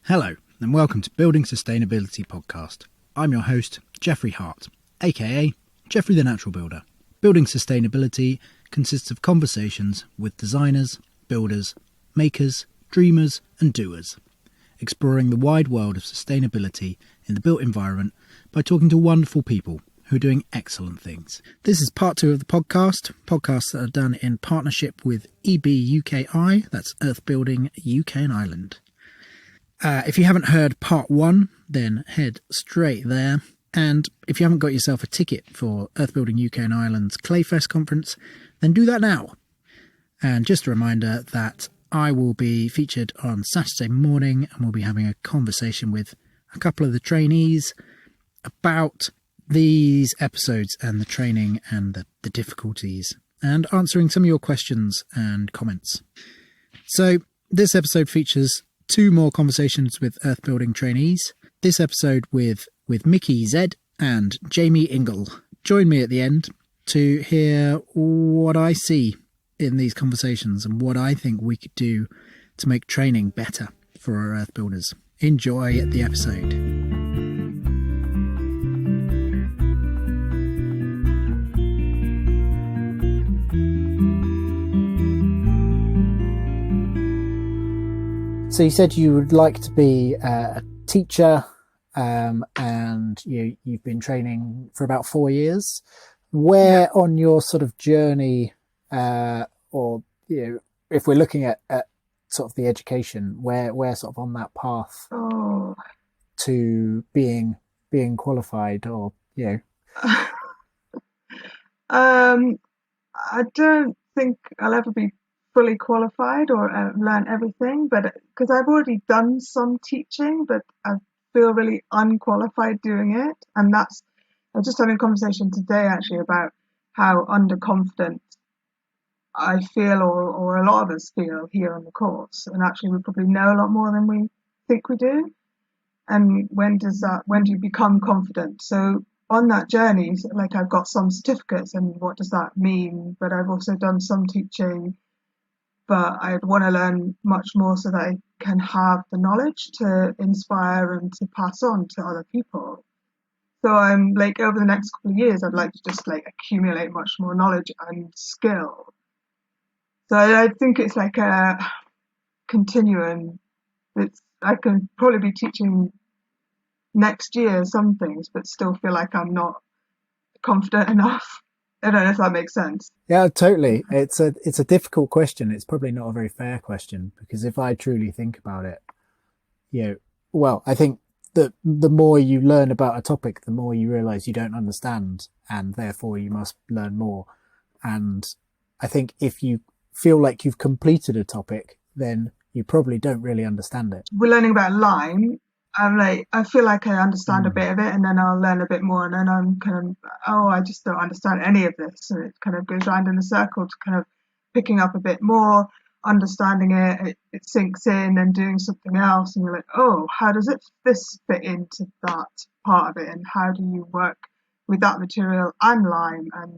Hello, and welcome to Building Sustainability Podcast. I'm your host, Jeffrey Hart, aka Jeffrey the Natural Builder. Building Sustainability consists of conversations with designers, builders, makers, dreamers and doers, exploring the wide world of sustainability in the built environment by talking to wonderful people who are doing excellent things. This is part 2 of the podcasts that are done in partnership with EBUKI, that's Earth Building UK and Ireland. If you haven't heard part 1, then head straight there. And if you haven't got yourself a ticket for Earth Building UK and Ireland's Clayfest conference, then do that now. And just a reminder that I will be featured on Saturday morning and we'll be having a conversation with a couple of the trainees about these episodes and the training and the difficulties and answering some of your questions and comments. So this episode features 2 more conversations with Earth Building trainees. This episode with Miki Z and Jamie Ingle. Join me at the end to hear what I see in these conversations and what I think we could do to make training better for our Earth Builders. Enjoy the episode. So you said you would like to be a teacher, and you've been training for about 4 years. Where on your sort of journey, or if we're looking at sort of the education, where sort of on that path to being qualified, or I don't think I'll ever be fully qualified or learn everything, but because I've already done some teaching, but I feel really unqualified doing it. And I was just having a conversation today actually about how underconfident I feel, or a lot of us feel here on the course. And actually we probably know a lot more than we think we do. And when do you become confident? So on that journey, like I've got some certificates, and what does that mean? But I've also done some teaching, but I'd want to learn much more so that I can have the knowledge to inspire and to pass on to other people. So I'm like, over the next couple of years, I'd like to just like accumulate much more knowledge and skill. So I think it's like a continuum. I can probably be teaching next year some things, but still feel like I'm not confident enough. I don't know if that makes sense. Yeah, totally. It's a difficult question. It's probably not a very fair question, because if I truly think about it, I think that the more you learn about a topic, the more you realize you don't understand, and therefore you must learn more. And I think if you feel like you've completed a topic, then you probably don't really understand it. We're learning about lime. I feel like I understand a bit of it, and then I'll learn a bit more, and then I'm kind of, I just don't understand any of this. And it kind of goes round in a circle to kind of picking up a bit more, understanding it sinks in, and doing something else. And you're like, how does this fit into that part of it? And how do you work with that material and lime? And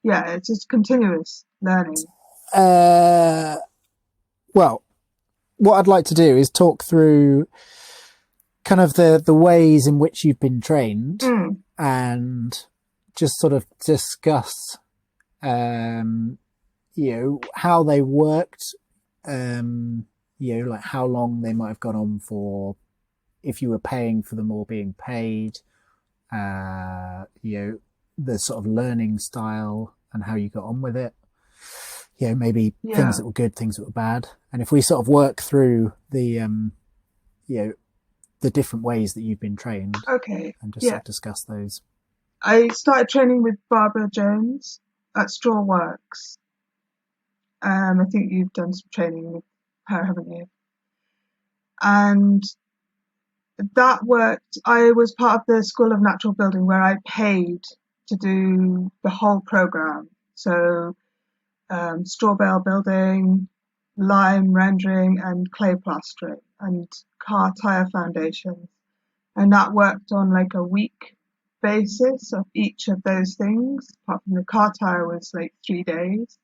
it's just continuous learning. Well, what I'd like to do is talk through kind of the ways in which you've been trained, and just sort of discuss how they worked, like how long they might have gone on for, if you were paying for them or being paid, the sort of learning style and how you got on with it, maybe things that were good, things that were bad. And if we sort of work through the different ways that you've been trained, and just sort of discuss those. I started training with Barbara Jones at Straw Works. I think you've done some training with her, haven't you? And that worked. I was part of the School of Natural Building, where I paid to do the whole program. So straw bale building, lime rendering, and clay plastering, and car tire foundations. And that worked on like a week basis of each of those things. Apart from the car tire was like 3 days.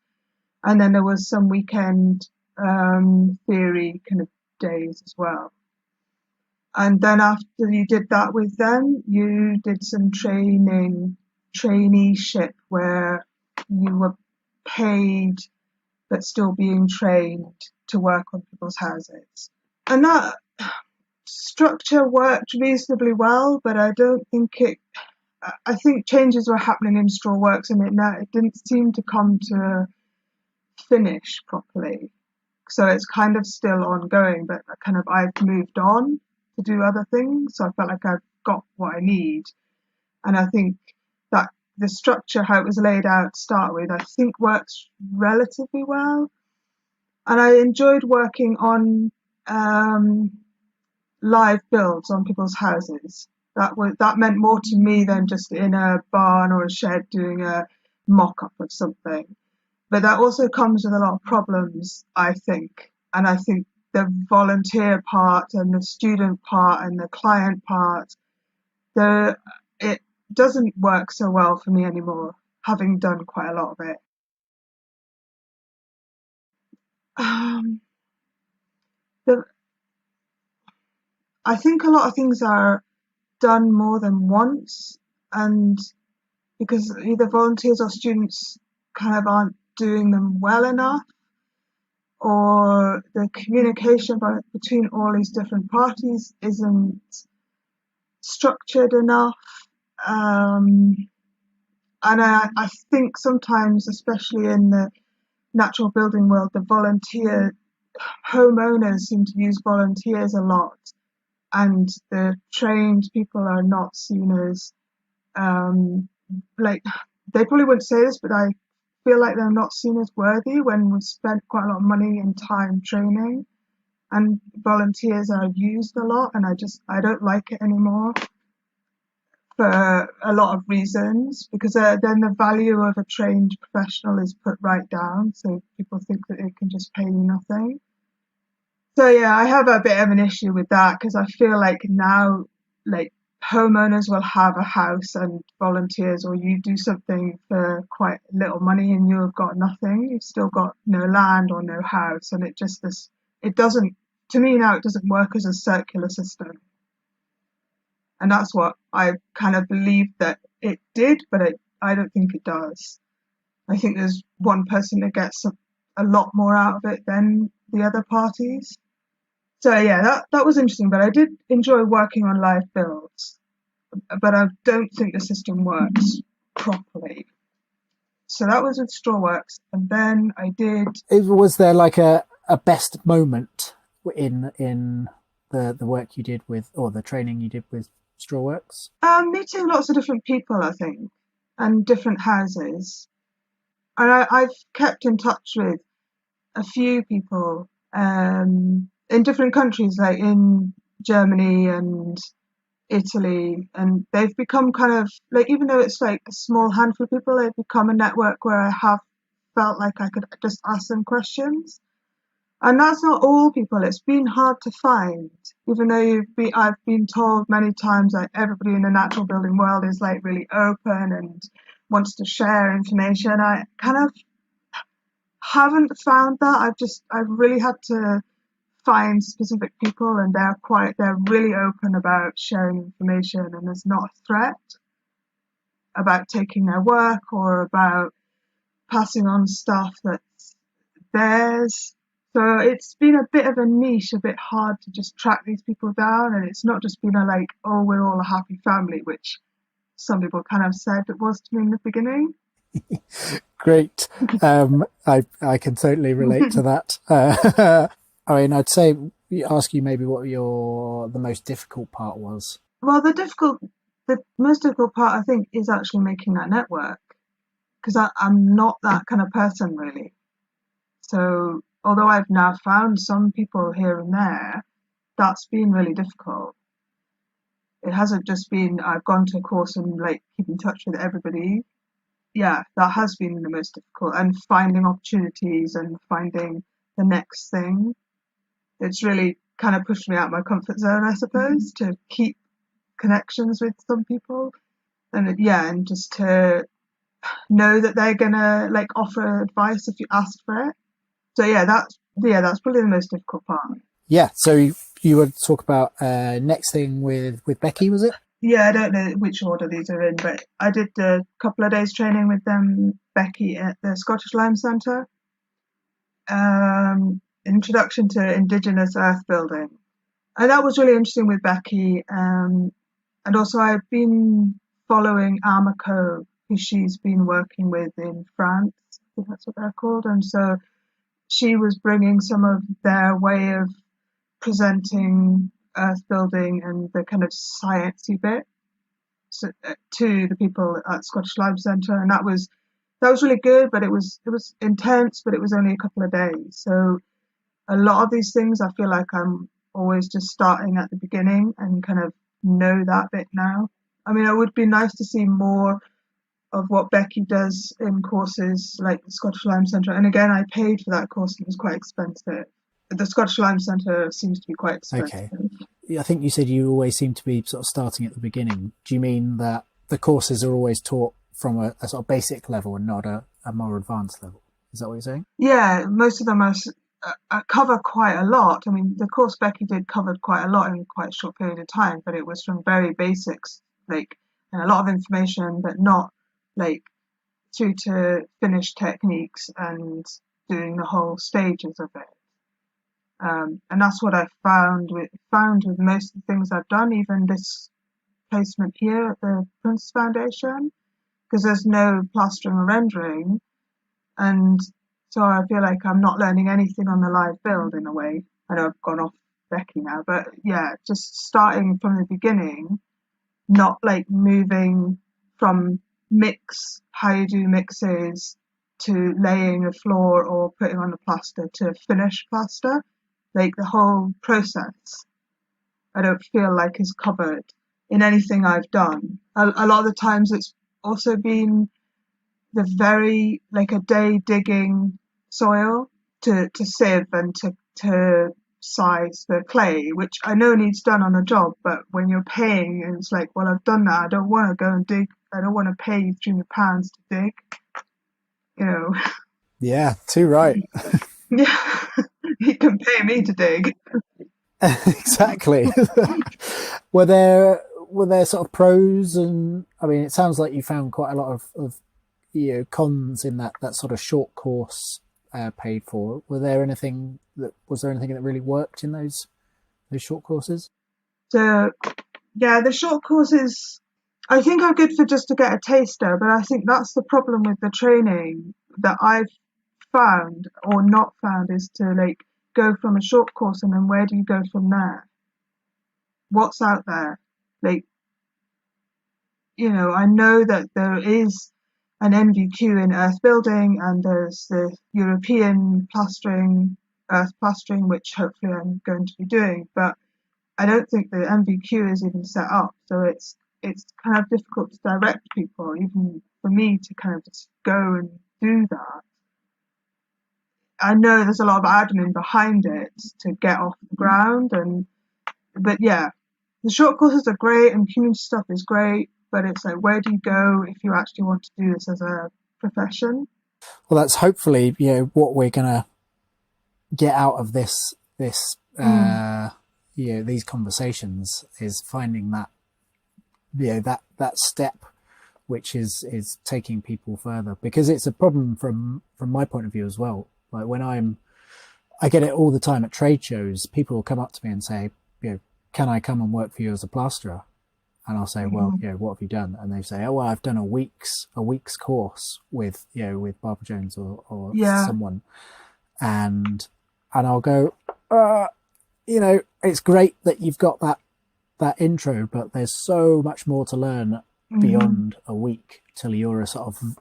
And then there was some weekend theory kind of days as well. And then after you did that with them, you did some traineeship where you were paid but still being trained to work on people's houses. And that structure worked reasonably well, but I don't think I think changes were happening in Straw Works and it didn't seem to come to finish properly. So it's kind of still ongoing, but I've moved on to do other things. So I felt like I've got what I need. And I think that the structure, how it was laid out to start with, I think works relatively well. And I enjoyed working on live builds on people's houses. That meant more to me than just in a barn or a shed doing a mock-up of something. But that also comes with a lot of problems, I think. And I think the volunteer part and the student part and the client part, it doesn't work so well for me anymore, having done quite a lot of it. I think a lot of things are done more than once, and because either volunteers or students kind of aren't doing them well enough, or the communication between all these different parties isn't structured enough. And I think sometimes, especially in the natural building world, the homeowners seem to use volunteers a lot, and the trained people are not seen as, like, they probably wouldn't say this, but I feel like they're not seen as worthy when we've spent quite a lot of money and time training, and volunteers are used a lot, and I don't like it anymore for a lot of reasons, because then the value of a trained professional is put right down, so people think that it can just pay you nothing. So yeah, I have a bit of an issue with that, because I feel like now, like, homeowners will have a house and volunteers, or you do something for quite little money and you've got nothing. You've still got no land or no house, and it doesn't, to me now, it doesn't work as a circular system. And that's what I kind of believed that it did, but I don't think it does. I think there's one person that gets a lot more out of it than the other parties. So yeah, that was interesting, but I did enjoy working on live builds, but I don't think the system works properly. So that was with Strawworks, and then I did. Was there like a best moment in the work you did with, or the training you did with Strawworks? Meeting lots of different people, I think, and different houses. And I've kept in touch with a few people in different countries, like in Germany and Italy, and they've become kind of like, even though it's like a small handful of people, they've become a network where I have felt like I could just ask them questions. And that's not all people. It's been hard to find, even though I've been told many times that everybody in the natural building world is like really open and wants to share information. I kind of haven't found that. I've really had to find specific people, and they're really open about sharing information, and there's not a threat about taking their work or about passing on stuff that's theirs. So it's been a bit of a niche, a bit hard to just track these people down, and it's not just been like, oh, we're all a happy family, which some people kind of said it was to me in the beginning. Great. I can totally relate to that. I mean, I'd ask you maybe what the most difficult part was. Well, the most difficult part, I think, is actually making that network, because I'm not that kind of person, really. So although I've now found some people here and there, that's been really difficult. It hasn't just been I've gone to a course and like keep in touch with everybody. Yeah, that has been the most difficult, and finding opportunities and finding the next thing. It's really kind of pushed me out of my comfort zone, I suppose, to keep connections with some people, and and just to know that they're gonna like offer advice if you ask for it. So that's probably the most difficult part. Yeah, so you would talk about next thing with Becky, was it? Yeah, I don't know which order these are in, but I did a couple of days training with them, Becky, at the Scottish Lime Centre. Introduction to Indigenous Earth Building. And that was really interesting with Becky. And also I've been following Armaco, who she's been working with in France. I think that's what they're called. And so she was bringing some of their way of presenting earth building and the kind of sciencey bit to the people at Scottish Lime Centre, and that was really good. But it was intense, but it was only a couple of days. So a lot of these things, I feel like I'm always just starting at the beginning and kind of know that bit now. I mean, it would be nice to see more of what Becky does in courses like the Scottish Lime Centre. And again, I paid for that course, and it was quite expensive. The Scottish Lime Centre seems to be quite expensive. Okay. I think you said you always seem to be sort of starting at the beginning. Do you mean that the courses are always taught from a sort of basic level and not a more advanced level? Is that what you're saying? Yeah, most of them cover quite a lot. I mean, the course Becky did covered quite a lot in quite a short period of time, but it was from very basics, like, and a lot of information, but not like through to finished techniques and doing the whole stages of it. And that's what I found with most of the things I've done, even this placement here at the Prince Foundation, because there's no plastering or rendering, and so I feel like I'm not learning anything on the live build in a way. I know I've gone off Becky now, but yeah, just starting from the beginning, not like moving from how you do mixes, to laying a floor or putting on the plaster to finished plaster. Like the whole process, I don't feel like is covered in anything I've done. A lot of the times it's also been the very, like a day digging soil to sieve and to size the clay, which I know needs done on a job, but when you're paying and it's like, well, I've done that, I don't want to go and dig, I don't want to pay you £300 to dig, you know. Yeah, too right. Yeah, you can pay me to dig. Exactly. Were there sort of pros, and I mean, it sounds like you found quite a lot of cons in that sort of short course paid for. Was there anything that really worked in those short courses? So yeah, the short courses I think are good for just to get a taster, but I think that's the problem with the training that I've found or not found, is to like go from a short course and then where do you go from there? What's out there? Like, I know that there is an NVQ in earth building, and there's the European earth plastering, which hopefully I'm going to be doing, but I don't think the NVQ is even set up, so it's kind of difficult to direct people, even for me to kind of just go and do that. I know there's a lot of admin behind it to get off the ground, but yeah, the short courses are great and community stuff is great, but it's like, where do you go if you actually want to do this as a profession? Well, that's hopefully what we're gonna get out of this these conversations, is finding that that step which is taking people further, because it's a problem from my point of view as well. Like when I get it all the time at trade shows, people will come up to me and say, can I come and work for you as a plasterer? And I'll say, well, what have you done? And they say, oh, well, I've done a week's course with Barbara Jones or someone. And I'll go, it's great that you've got that intro, but there's so much more to learn beyond a week till you're a sort of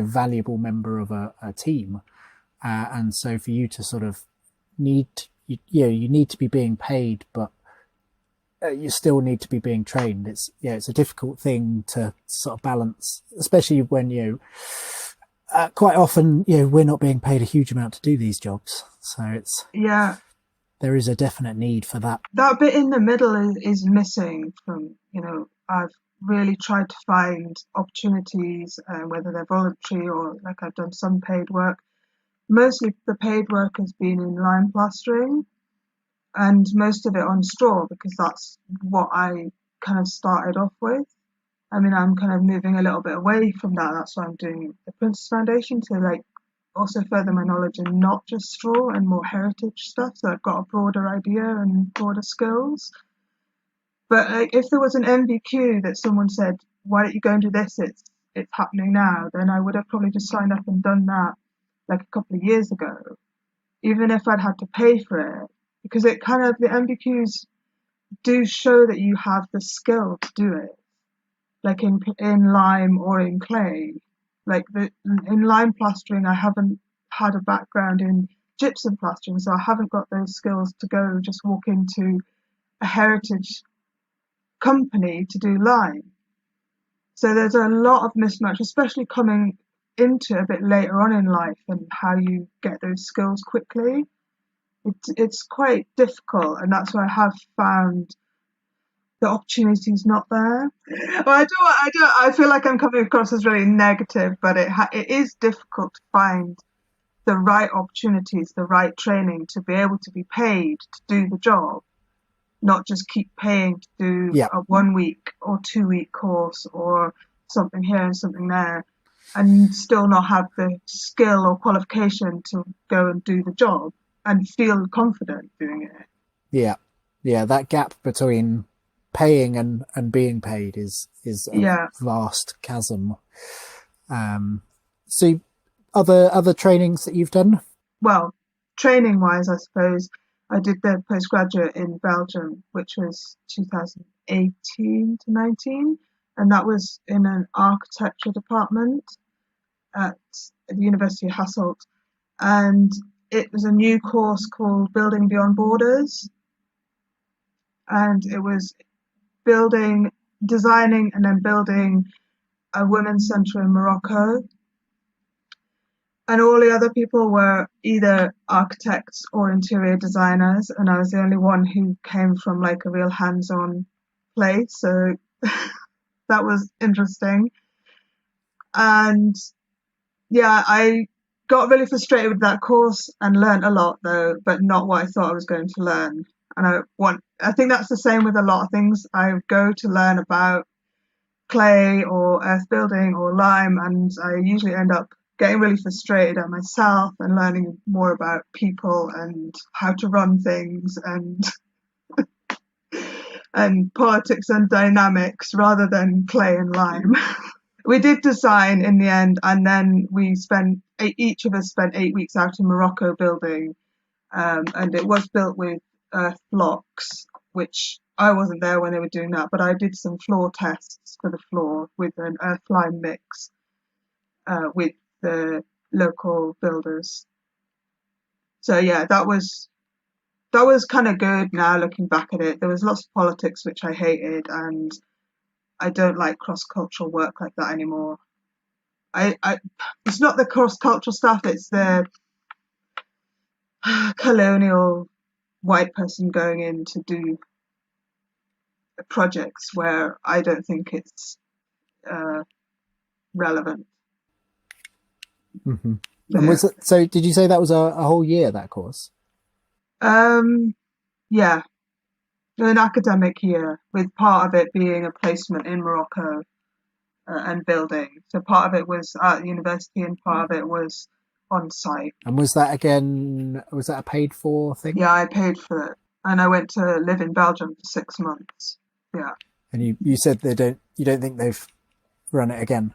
valuable member of a team. And so for you to sort of you need to be being paid, but you still need to be being trained. It's a difficult thing to sort of balance, especially when quite often we're not being paid a huge amount to do these jobs. So there is a definite need for that. That bit in the middle is missing from, I've really tried to find opportunities, whether they're voluntary or like I've done some paid work. Mostly the paid work has been in lime plastering. and most of it on straw because that's what I kind of started off with. I mean, I'm kind of moving a little bit away from that. That's why I'm doing the Princess Foundation to like also further my knowledge in not just straw and more heritage stuff. So I've got a broader idea and broader skills. But if there was an MVQ that someone said, "Why don't you go and do this? It's happening now," then I would have probably just signed up and done that like a couple of years ago, even if I'd had to pay for it, because it kind of the MVQs do show that you have the skill to do it, like in lime or in clay. Like in lime plastering, I haven't had a background in gypsum plastering, so I haven't got those skills to go just walk into a heritage company to do lime. So there's a lot of mismatch, especially coming into a bit later on in life and how you get those skills quickly. It's quite difficult, and that's why I have found the opportunity's not there. Well, I feel like I'm coming across as really negative, but it is difficult to find the right opportunities, the right training to be able to be paid to do the job, not just keep paying to do Yeah. a 1 week or 2 week course or something here and something there, and still not have the skill or qualification to go and do the job and feel confident doing it. Yeah, that gap between paying and being paid is a vast chasm. So other trainings that you've done? Well, training wise, I suppose I did the postgraduate in Belgium, which was 2018 to 19, and that was in an architecture department at the University of Hasselt, and it was a new course called Building Beyond Borders, and it was designing and then building a women's centre in Morocco. And all the other people were either architects or interior designers, and I was the only one who came from like a real hands-on place, so that was interesting. And yeah, I got really frustrated with that course and learned a lot though, but not what I thought I was going to learn. And I think that's the same with a lot of things. I go to learn about clay or earth building or lime, and I usually end up getting really frustrated at myself and learning more about people and how to run things and politics and dynamics rather than clay and lime. We did design in the end, and then each of us spent 8 weeks out in Morocco building, and it was built with earth blocks, which I wasn't there when they were doing that, but I did some floor tests for the floor with an earth lime mix with the local builders. So yeah, that was kind of good. Now looking back at it, there was lots of politics which I hated, and I don't like cross-cultural work like that anymore. It's not the cross-cultural stuff, it's the colonial white person going in to do projects where I don't think it's relevant. Mm-hmm. And was it, so did you say that was a whole year, that course? Yeah, an academic year, with part of it being a placement in Morocco and building. So part of it was at the university and part of it was on site. And was that a paid for thing? Yeah, I paid for it, and I went to live in Belgium for 6 months. Yeah. And you said you don't think they've run it again?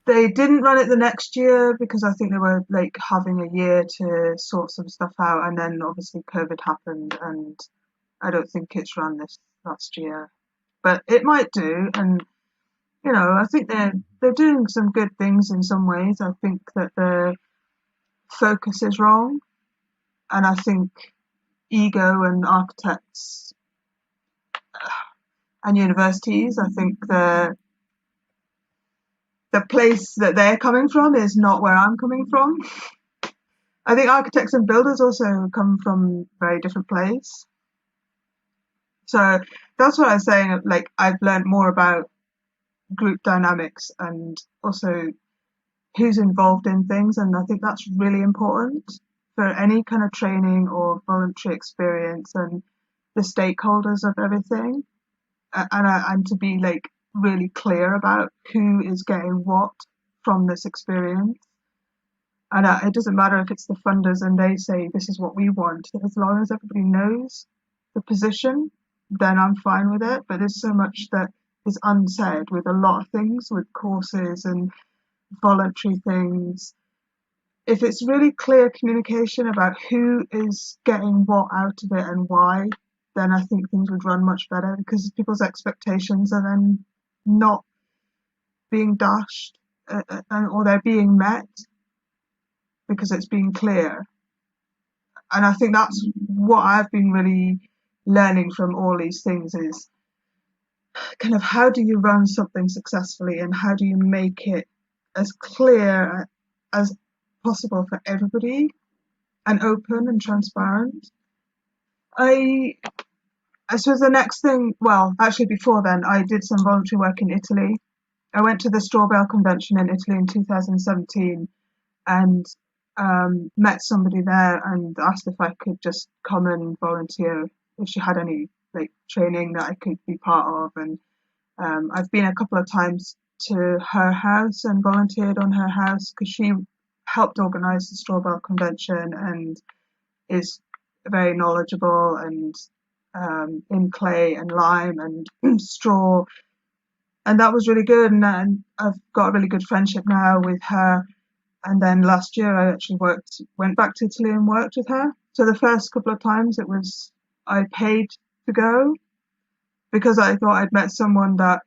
They didn't run it the next year because I think they were like having a year to sort some stuff out, and then obviously COVID happened, and I don't think it's run this last year. But it might do, and you know, I think they're doing some good things in some ways. I think that the focus is wrong, and I think ego and architects and universities, I think the place that they're coming from is not where I'm coming from. I think architects and builders also come from a very different place. So that's what I was saying. Like, I've learned more about group dynamics and also who's involved in things, and I think that's really important for any kind of training or voluntary experience. And the stakeholders of everything, and to be like really clear about who is getting what from this experience. And it doesn't matter if it's the funders and they say this is what we want, as long as everybody knows the position, then I'm fine with it. But there's so much that is unsaid with a lot of things, with courses and voluntary things. If it's really clear communication about who is getting what out of it and why, then I think things would run much better, because people's expectations are then not being dashed, or they're being met because it's being clear. And I think that's what I've been really learning from all these things, is kind of how do you run something successfully, and how do you make it as clear as possible for everybody, and open and transparent. I suppose the next thing, well, actually before then, I did some voluntary work in Italy. I went to the Straw Bale Convention in Italy in 2017 and met somebody there and asked if I could just come and volunteer, if she had any like training that I could be part of. And I've been a couple of times to her house and volunteered on her house, because she helped organise the Straw Bale Convention and is very knowledgeable and in clay and lime and straw, and that was really good. And I've got a really good friendship now with her. And then last year I actually went back to Italy and worked with her. So the first couple of times I paid to go, because I thought I'd met someone that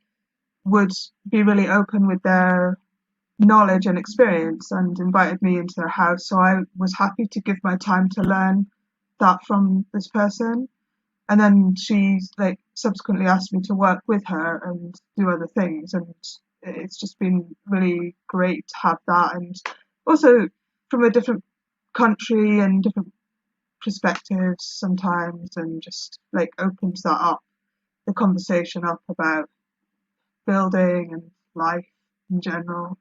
would be really open with their knowledge and experience, and invited me into their house. So I was happy to give my time to learn that from this person. And then she like subsequently asked me to work with her and do other things, and it's just been really great to have that. And also from a different country and different perspectives sometimes, and just like opens that up, the conversation up about building and life in general.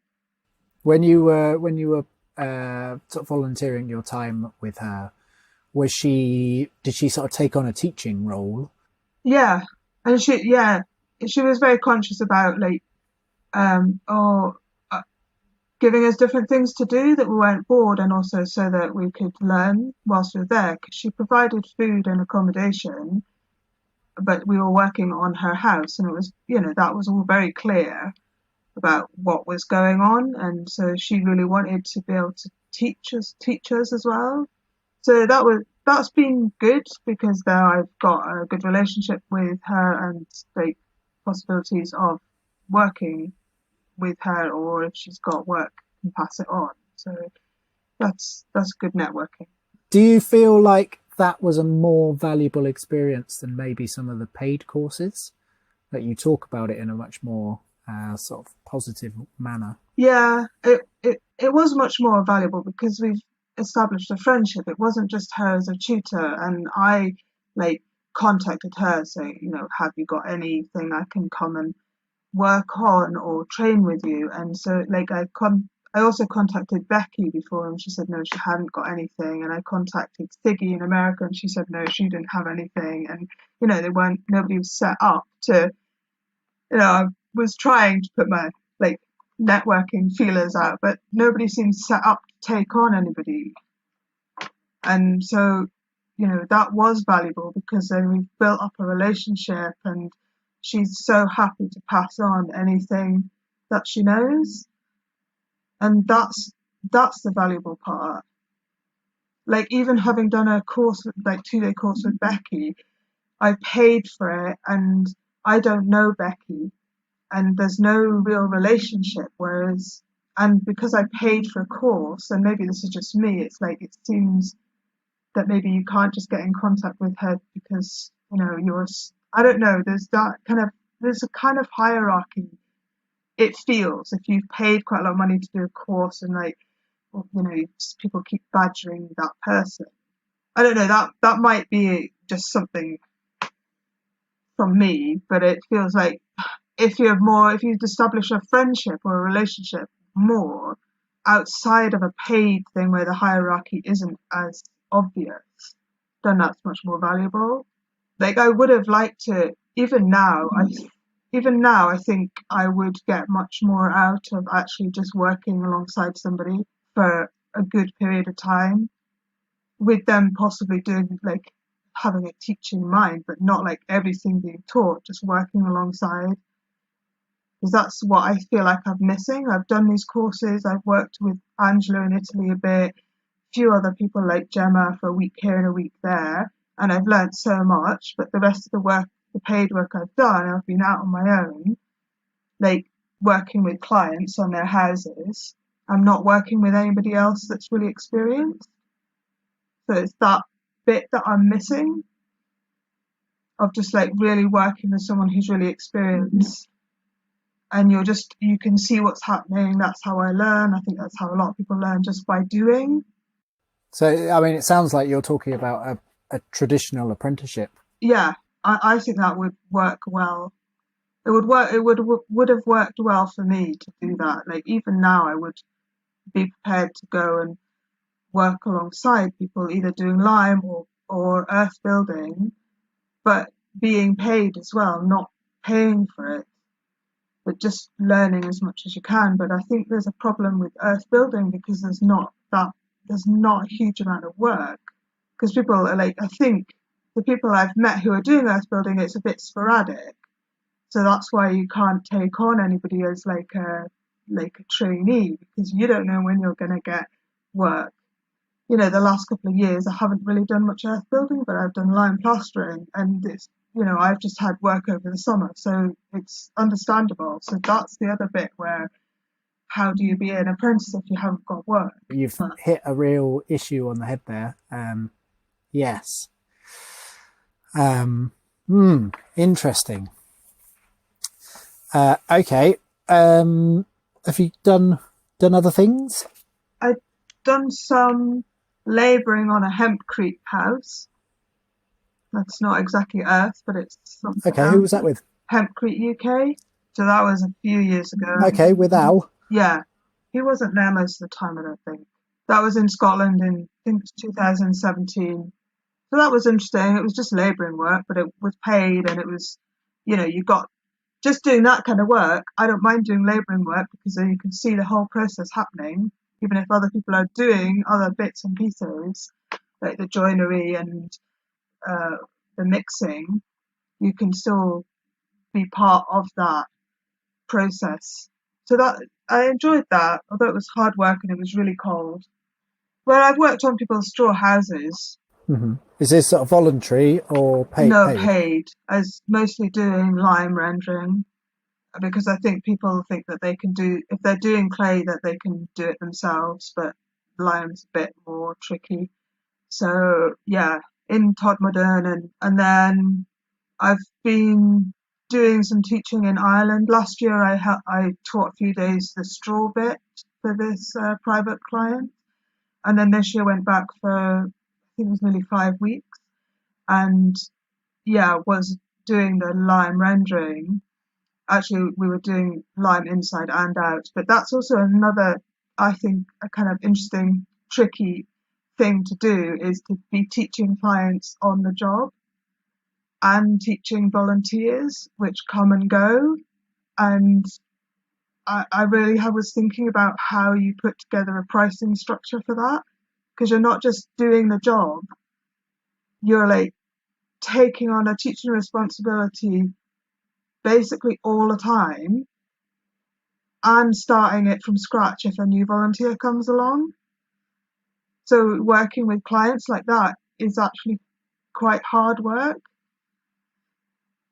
When you were sort of volunteering your time with her, did she sort of take on a teaching role? Yeah, and she was very conscious about like or giving us different things to do, that we weren't bored, and also so that we could learn whilst we were there, because she provided food and accommodation, but we were working on her house, and it was, that was all very clear about what was going on. And so she really wanted to be able to teach us as well. So that's been good, because there I've got a good relationship with her, and like possibilities of working with her, or if she's got work, can pass it on. So that's good networking. Do you feel like that was a more valuable experience than maybe some of the paid courses, that you talk about it in a much more sort of positive manner? Yeah, it was much more valuable, because we've established a friendship. It wasn't just her as a tutor, and I like contacted her saying, have you got anything I can come and work on or train with you? And so like I also contacted Becky before, and she said no, she hadn't got anything. And I contacted Siggy in America, and she said no, she didn't have anything. And nobody was set up to, I was trying to put my like networking feelers out, but nobody seemed set up to take on anybody. And so that was valuable, because then we built up a relationship, and she's so happy to pass on anything that she knows. And that's the valuable part. Like, even having done a course, like 2-day course with Becky, I paid for it, and I don't know Becky, and there's no real relationship. And because I paid for a course, and maybe this is just me, it's like, it seems that maybe you can't just get in contact with her because, I don't know, there's a kind of hierarchy, it feels, if you've paid quite a lot of money to do a course, and like, people keep badgering that person. I don't know, that might be just something from me, but it feels like if you'd establish a friendship or a relationship more outside of a paid thing where the hierarchy isn't as obvious, then that's much more valuable. Like I would have liked to, even now, I think I would get much more out of actually just working alongside somebody for a good period of time, with them possibly doing like having a teaching mind, but not like everything being taught, just working alongside. Because that's what I feel like I'm missing. I've done these courses, I've worked with Angela in Italy a bit, a few other people like Gemma for a week here and a week there, and I've learnt so much, but the rest of the work, the paid work I've done, I've been out on my own, like working with clients on their houses. I'm not working with anybody else that's really experienced. So it's that bit that I'm missing of just like really working with someone who's really experienced, and you can see what's happening. That's how I learn. I think that's how a lot of people learn, just by doing. So, I mean, it sounds like you're talking about a traditional apprenticeship. Yeah, I think that would work well. It would work. It would have worked well for me to do that. Like even now, I would be prepared to go and work alongside people, either doing lime or earth building, but being paid as well, not paying for it, but just learning as much as you can. But I think there's a problem with earth building because there's not a huge amount of work. Because people are like, I think the people I've met who are doing earth building, it's a bit sporadic. So that's why you can't take on anybody as like a trainee, because you don't know when you're going to get work. The last couple of years I haven't really done much earth building, but I've done lime plastering, and I've just had work over the summer, so it's understandable. So that's the other bit where, how do you be an apprentice if you haven't got work? You've hit a real issue on the head there. Yes. Interesting. Okay. Have you done other things? I've done some labouring on a hempcrete house. That's not exactly earth, but it's something. Okay, who was that with? Hempcrete UK. So that was a few years ago. Okay, with Al. Yeah, he wasn't there most of the time, I don't think. That was in Scotland in, I think, 2017. So that was interesting. It was just labouring work, but it was paid, and it was, you got just doing that kind of work. I don't mind doing labouring work because then you can see the whole process happening, even if other people are doing other bits and pieces, like the joinery and the mixing. You can still be part of that process. So that I enjoyed that, although it was hard work and it was really cold. Well, I've worked on people's straw houses. Mm-hmm. Is this sort of voluntary or paid? No, paid. I was mostly doing lime rendering, because I think people think that they can do, if they're doing clay, that they can do it themselves, but lime's a bit more tricky. So yeah, in Todmorden, and then I've been doing some teaching in Ireland. Last year I taught a few days the straw bit for this private client, and then this year went back for, I think it was nearly 5 weeks, and yeah, was doing the lime rendering. Actually, we were doing lime inside and out, but that's also another, I think, a kind of interesting, tricky thing to do, is to be teaching clients on the job and teaching volunteers, which come and go. And I really was thinking about how you put together a pricing structure for that, because you're not just doing the job, you're like taking on a teaching responsibility basically all the time, and starting it from scratch if a new volunteer comes along. So working with clients like that is actually quite hard work,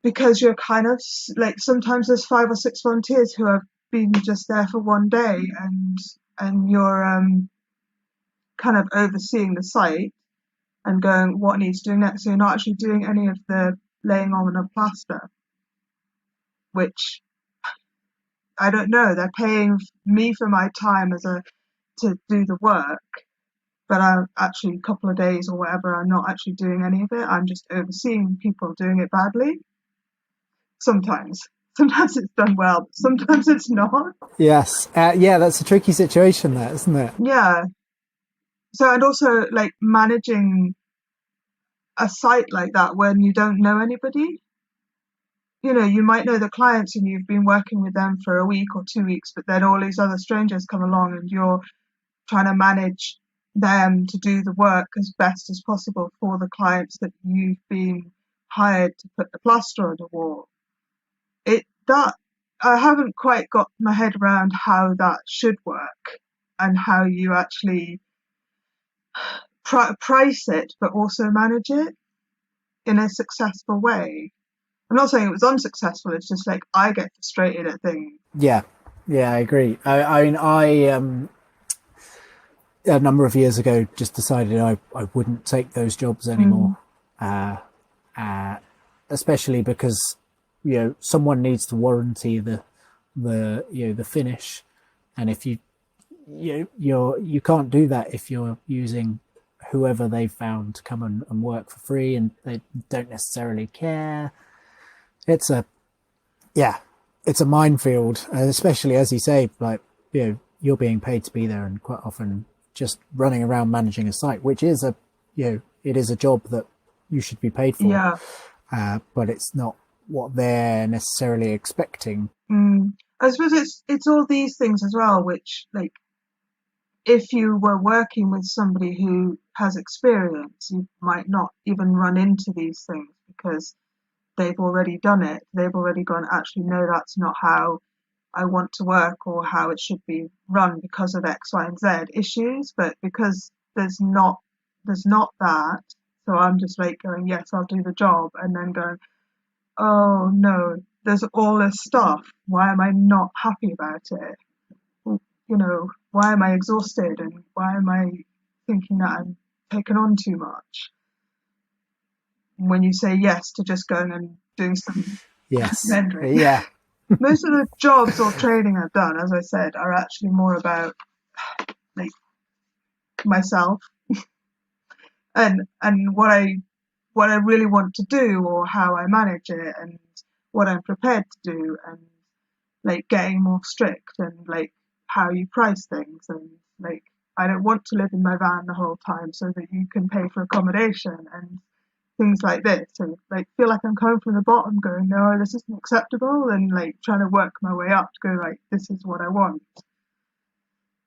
because you're kind of like, sometimes there's 5 or 6 volunteers who have been just there for one day, and you're kind of overseeing the site and going, what needs doing next. So you're not actually doing any of the laying on of plaster, which I don't know. They're paying me for my time to do the work, but I'm actually, a couple of days or whatever, I'm not actually doing any of it. I'm just overseeing people doing it badly. Sometimes it's done well, but sometimes it's not. Yes. Yeah, that's a tricky situation there, isn't it? Yeah. So, and also like managing a site like that when you don't know anybody. You might know the clients and you've been working with them for a week or 2 weeks, but then all these other strangers come along and you're trying to manage them to do the work as best as possible for the clients that you've been hired to put the plaster on the wall. That I haven't quite got my head around how that should work and how you actually price it, but also manage it in a successful way. I'm not saying it was unsuccessful. It's just like I get frustrated at things. Yeah, I agree. I mean, a number of years ago just decided I wouldn't take those jobs anymore, especially because someone needs to warranty the finish, and if you can't do that if you're using whoever they've found to come and work for free and they don't necessarily care. It's a minefield, especially as you say, like you're being paid to be there, and quite often just running around managing a site, which is it is a job that you should be paid for. Yeah. But it's not what they're necessarily expecting. I suppose it's all these things as well, which, like, if you were working with somebody who has experience, you might not even run into these things because they've already done it. They've already gone, actually, no, that's not how I want to work or how it should be run because of X, Y, and Z issues. But because there's not that, so I'm just like going, yes, I'll do the job, and then going, oh no, there's all this stuff. Why am I not happy about it? Why am I exhausted, and why am I thinking that I'm taking on too much? When you say yes to just going and doing some rendering. Yeah. Most of the jobs or training I've done, as I said, are actually more about like myself and what I really want to do, or how I manage it, and what I'm prepared to do, and like getting more strict, and like how you price things, and like I don't want to live in my van the whole time so that you can pay for accommodation and things like this. So like feel like I'm coming from the bottom going, no, this isn't acceptable, and like trying to work my way up to go like, this is what I want,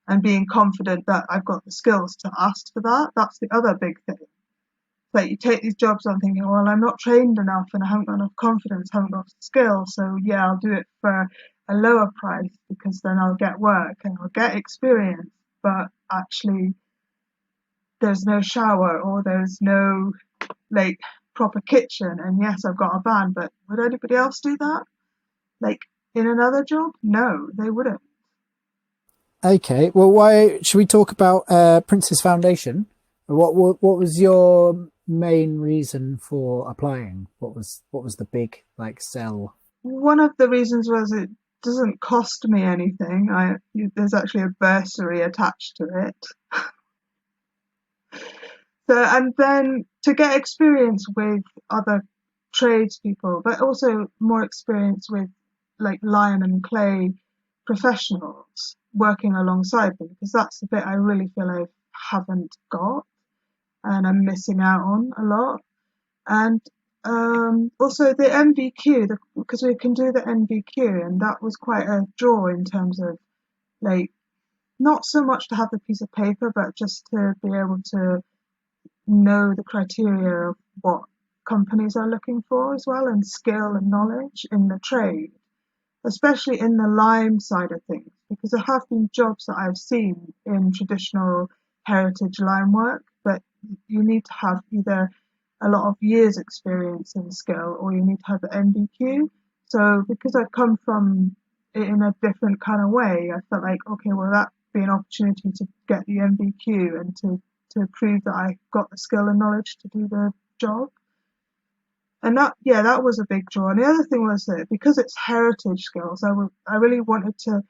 and being confident that I've got the skills to ask for that. That's the other big thing. Like you take these jobs on thinking, well, I'm not trained enough and I haven't got enough confidence, haven't got skill, so yeah, I'll do it for a lower price because then I'll get work and I'll get experience. But actually there's no shower, or there's no like proper kitchen, and yes, I've got a van, but would anybody else do that? Like in another job? No, they wouldn't. Okay, well, why should we talk about Princess Foundation? What was your main reason for applying? What was the big sell? One of the reasons was it doesn't cost me anything. There's actually a bursary attached to it. So, and then to get experience with other tradespeople, but also more experience with like lime and clay professionals working alongside them, because that's the bit I really feel I haven't got and I'm missing out on a lot. And also the NVQ, because we can do the NVQ, and that was quite a draw in terms of like not so much to have the piece of paper, but just to be able to know the criteria of what companies are looking for as well, and skill and knowledge in the trade, especially in the lime side of things, because there have been jobs that I've seen in traditional heritage lime work, but you need to have either a lot of years experience and skill, or you need to have the NVQ. So because I come from it in a different kind of way, I felt like, okay, well, that'd be an opportunity to get the NVQ and to prove that I got the skill and knowledge to do the job. And that was a big draw. And the other thing was that because it's heritage skills, I really wanted to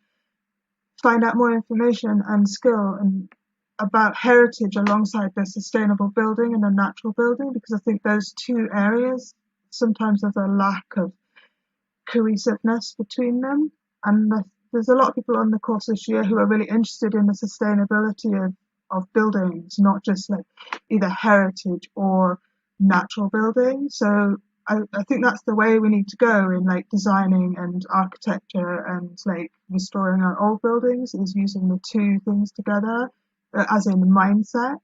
find out more information and skill and about heritage alongside the sustainable building and the natural building, because I think those two areas, sometimes there's a lack of cohesiveness between them. And there's a lot of people on the course this year who are really interested in the sustainability of buildings, not just like either heritage or natural building. So I think that's the way we need to go in like designing and architecture and like restoring our old buildings, is using the two things together, as in mindset.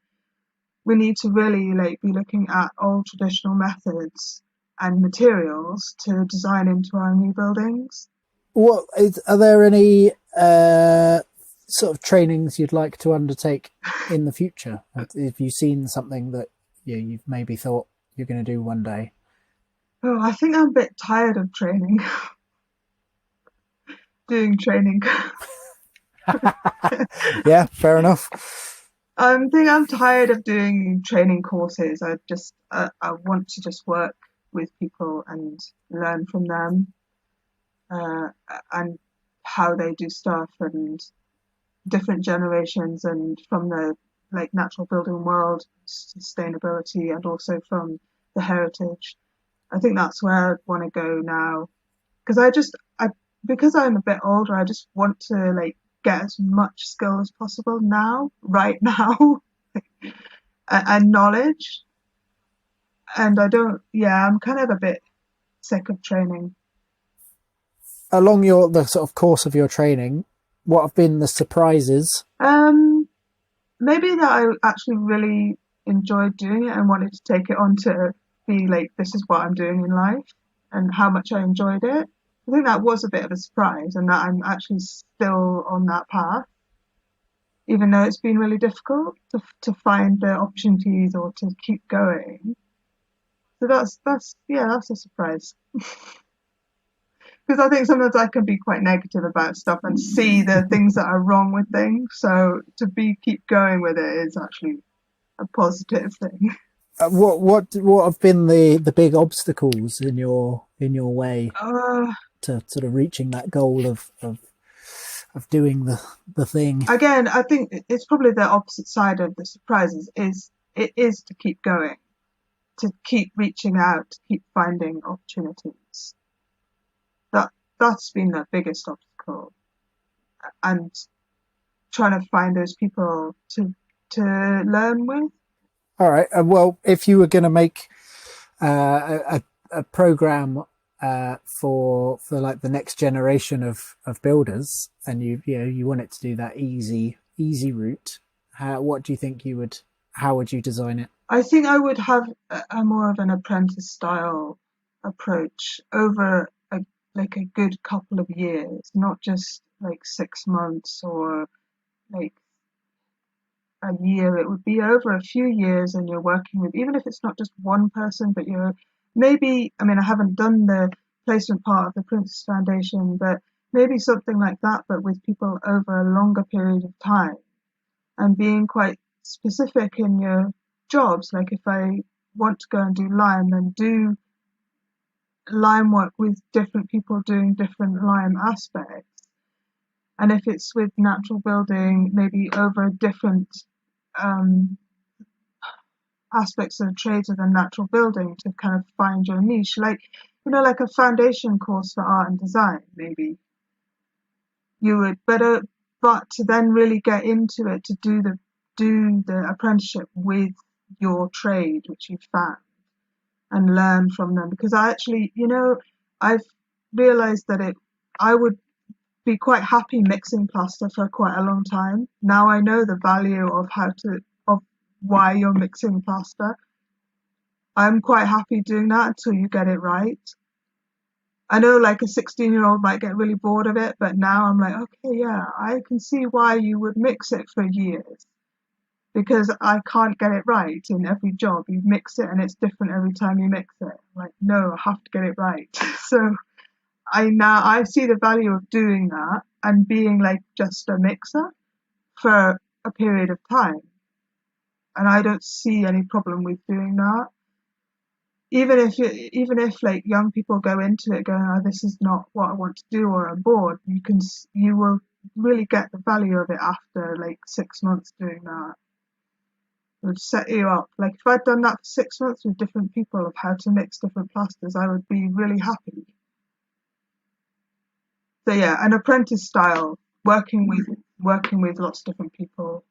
We need to really like be looking at old traditional methods and materials to design into our new buildings. Are there any sort of trainings you'd like to undertake in the future? Have you seen something that you've maybe thought you're going to do one day? Oh, I think I'm a bit tired of training, doing training. Yeah, fair enough. I think I'm tired of doing training courses. I want to just work with people and learn from them, uh, and how they do stuff, and different generations, and from the like natural building world, sustainability, and also from the heritage. I think that's where I want to go now, because because I'm a bit older, I just want to like get as much skill as possible now, right now, and knowledge. And I'm kind of a bit sick of training. Along the sort of course of your training, what have been the surprises? Maybe that I actually really enjoyed doing it and wanted to take it on to be like, this is what I'm doing in life, and how much I enjoyed it. I think that was a bit of a surprise, and that I'm actually still on that path, even though it's been really difficult to find the opportunities or to keep going. So that's a surprise. Because I think sometimes I can be quite negative about stuff and see the things that are wrong with things. So to keep going with it is actually a positive thing. What have been the big obstacles in your way to sort of reaching that goal of doing the thing? Again, I think it's probably the opposite side of the surprises. It is to keep going, to keep reaching out, to keep finding opportunities. That's been the biggest obstacle, and trying to find those people to learn with. All right. Well, if you were going to make a program for like the next generation of builders, and you want it to do that easy route, what do you think how would you design it? I think I would have a more of an apprentice style approach over like a good couple of years, not just like 6 months or like a year. It would be over a few years, and you're working with, even if it's not just one person, but I haven't done the placement part of the Princess Foundation, but maybe something like that, but with people over a longer period of time, and being quite specific in your jobs. Like if I want to go and do lime, then do lime work with different people doing different lime aspects. And if it's with natural building, maybe over different aspects of trades within natural building, to kind of find your niche. Like, like a foundation course for art and design, maybe you would better, but to then really get into it, to do the apprenticeship with your trade, which you found, and learn from them. Because I actually, I've realized that I would be quite happy mixing plaster for quite a long time. Now I know the value of why you're mixing plaster. I'm quite happy doing that until you get it right. I know like a 16-year-old might get really bored of it, but now I'm like, okay, yeah, I can see why you would mix it for years, because I can't get it right in every job. You mix it and it's different every time you mix it. I'm like, no, I have to get it right. So I see the value of doing that and being like just a mixer for a period of time. And I don't see any problem with doing that. Even if like young people go into it going, oh, this is not what I want to do, or I'm bored, you will really get the value of it after like 6 months doing that. It would set you up. Like if I'd done that for 6 months with different people of how to mix different plasters, I would be really happy. So yeah, an apprentice style, working with lots of different people.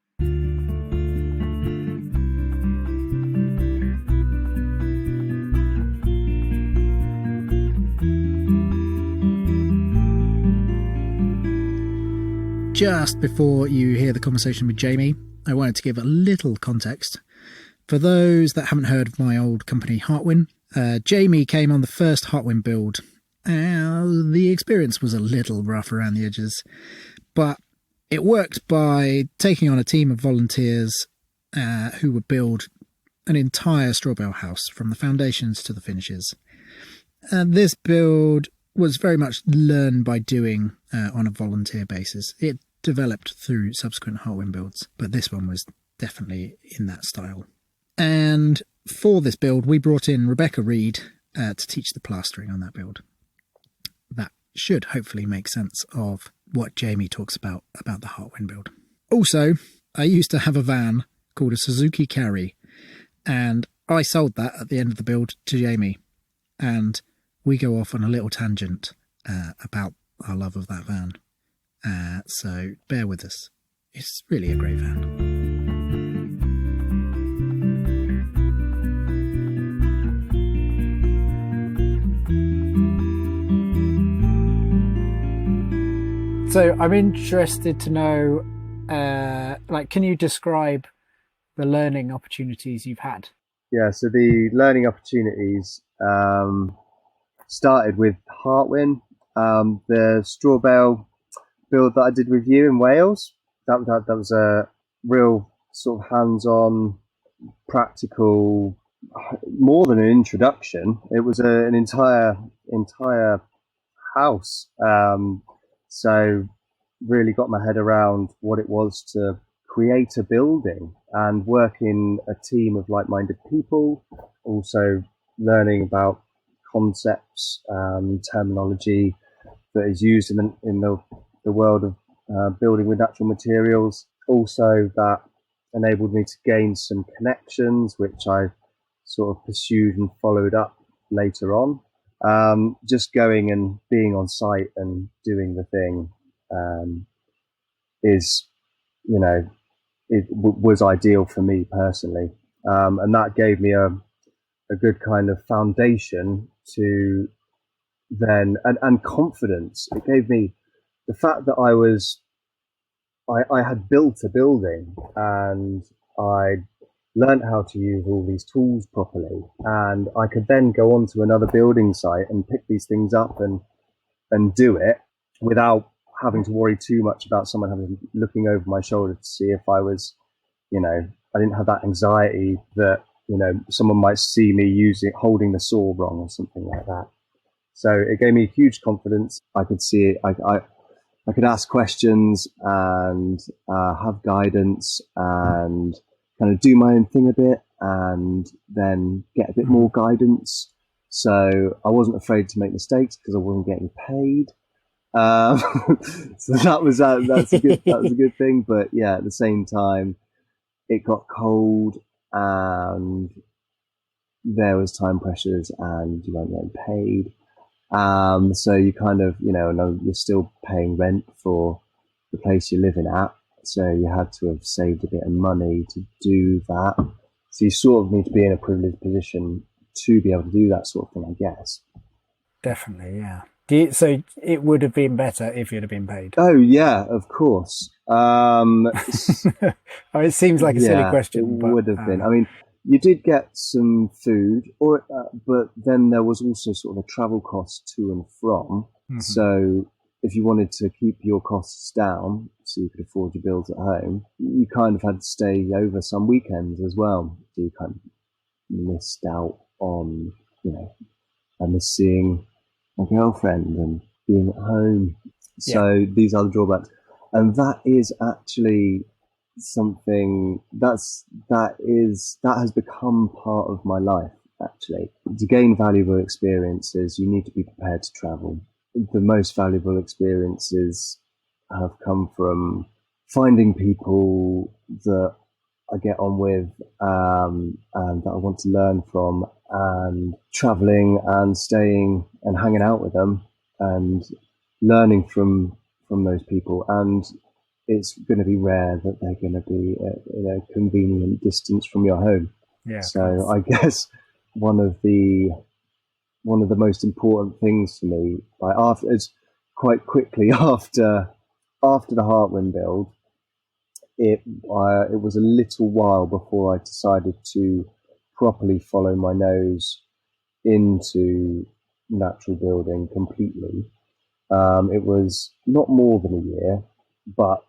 Just before you hear the conversation with Jamie, I wanted to give a little context. For those that haven't heard of my old company, Heartwin, Jamie came on the first Heartwin build. The experience was a little rough around the edges, but it worked by taking on a team of volunteers who would build an entire straw bale house from the foundations to the finishes. This build was very much learn by doing on a volunteer basis. It developed through subsequent Heartwin builds, but this one was definitely in that style. And for this build, we brought in Rebecca Reed to teach the plastering on that build. That should hopefully make sense of what Jamie talks about the Heartwin build. Also, I used to have a van called a Suzuki Carry, and I sold that at the end of the build to Jamie. And we go off on a little tangent about our love of that van. So bear with us. It's really a great van. So I'm interested to know, can you describe the learning opportunities you've had? Yeah, so the learning opportunities started with Heartwin, the straw bale build that I did with you in Wales. That was a real sort of hands-on, practical, more than an introduction. It was an entire house. So really got my head around what it was to create a building and work in a team of like-minded people. Also learning about concepts, terminology that is used in the world of building with natural materials. Also that enabled me to gain some connections, which I sort of pursued and followed up later on. Just going and being on site and doing the thing was ideal for me personally, and that gave me a good kind of foundation to then and confidence. It gave me the fact that I had built a building and I learned how to use all these tools properly, and I could then go on to another building site and pick these things up and do it without having to worry too much about someone looking over my shoulder to see if I was, I didn't have that anxiety that, someone might see me holding the saw wrong or something like that. So it gave me huge confidence. I could see it. I could ask questions and have guidance and kind of do my own thing a bit and then get a bit more guidance. So I wasn't afraid to make mistakes because I wasn't getting paid. So that's a good thing. But yeah, at the same time, it got cold and there was time pressures and you weren't getting paid. So you kind of, you're still paying rent for the place you're living at. So you had to have saved a bit of money to do that. So you sort of need to be in a privileged position to be able to do that sort of thing, I guess. Definitely, yeah. So it would have been better if you'd have been paid? Oh, yeah, of course. It seems like a silly question. It would have been. I mean, you did get some food, but then there was also sort of a travel cost to and from. Mm-hmm. So if you wanted to keep your costs down so you could afford your bills at home, you kind of had to stay over some weekends as well. So you kind of missed out on, I miss seeing my girlfriend and being at home. So these are the drawbacks. And that is actually something that has become part of my life, actually. To gain valuable experiences, you need to be prepared to travel. The most valuable experiences have come from finding people that I get on with and that I want to learn from, and traveling and staying and hanging out with them and learning from those people. And it's going to be rare that they're going to be in a convenient distance from your home. Yeah. So I guess one of the most important things for me, it's quite quickly after after the Heartwind build, it was a little while before I decided to properly follow my nose into natural building completely. It was not more than a year, but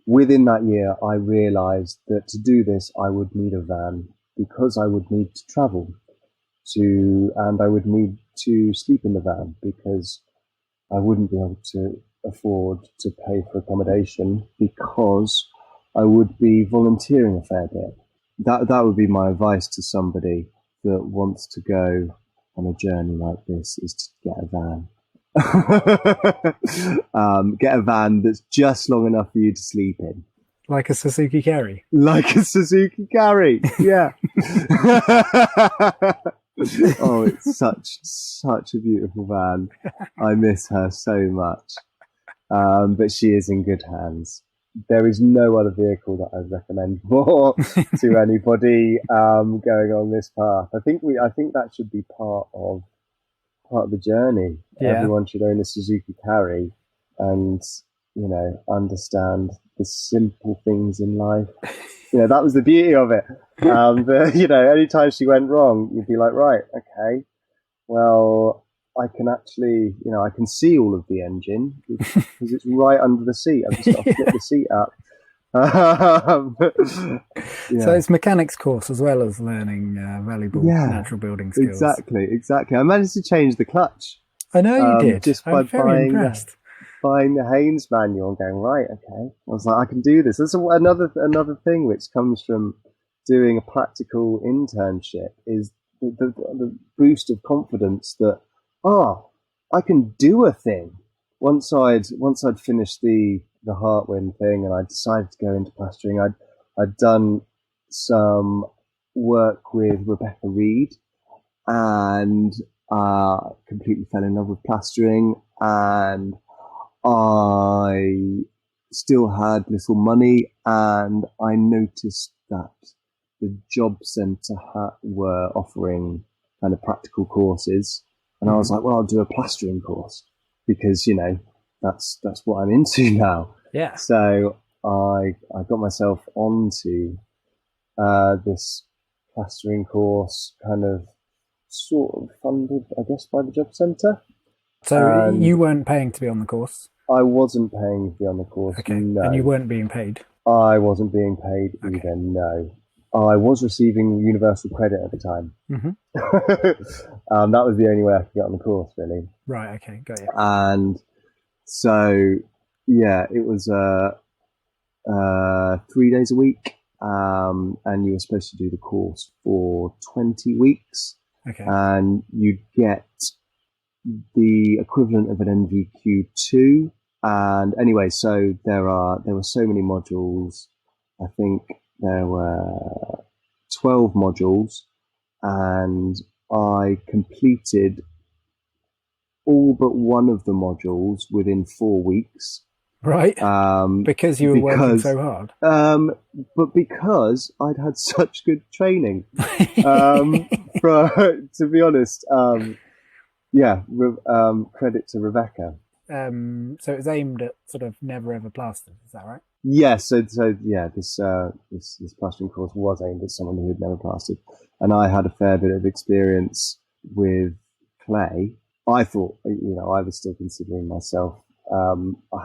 within that year, I realised that to do this, I would need a van because I would need to travel and I would need to sleep in the van because I wouldn't be able to afford to pay for accommodation because I would be volunteering a fair bit. That would be my advice to somebody that wants to go on a journey like this, is to get a van. Get a van that's just long enough for you to sleep in. Like a Suzuki Carry. Like a Suzuki Carry, yeah. Oh, it's such a beautiful van. I miss her so much. But she is in good hands. There is no other vehicle that I'd recommend more to anybody going on this path. I think that should be part of the journey. Yeah. Everyone should own a Suzuki Carry and, understand the simple things in life. That was the beauty of it. But, anytime she went wrong, you'd be like, right, okay, well, I can actually, I can see all of the engine because it's right under the seat. I've just got to flip the seat up. So it's mechanics course as well as learning valuable natural building skills. Exactly. I managed to change the clutch. I know you did. Just by buying the Haynes manual and going, right, okay. I was like, I can do this. That's another thing which comes from doing a practical internship is the boost of confidence that, I can do a thing. Once I'd finished the Heartwind thing and I decided to go into plastering, I'd done some work with Rebecca Reed and completely fell in love with plastering, and I still had little money, and I noticed that the job centre were offering kind of practical courses, and I was like, well, I'll do a plastering course because that's what I'm into now. Yeah. So I got myself onto this plastering course, kind of sort of funded, I guess, by the job centre. So you weren't paying to be on the course? I wasn't paying to be on the course. Okay. No. And you weren't being paid? I wasn't being paid either, no. I was receiving universal credit at the time. Mm-hmm. That was the only way I could get on the course, really. Right, okay, got you. And so, yeah, it was 3 days a week, and you were supposed to do the course for 20 weeks. Okay. And you'd get the equivalent of an NVQ2. And anyway, so there were so many modules. I think there were 12 modules, and I completed all but one of the modules within 4 weeks. Right. Because you were working so hard. But because I'd had such good training. To be honest, credit to Rebecca. So it was aimed at sort of never ever plastered, is that right? Yes. Yeah, this plastering course was aimed at someone who had never plastered, and I had a fair bit of experience with clay. I thought, I was still considering myself. I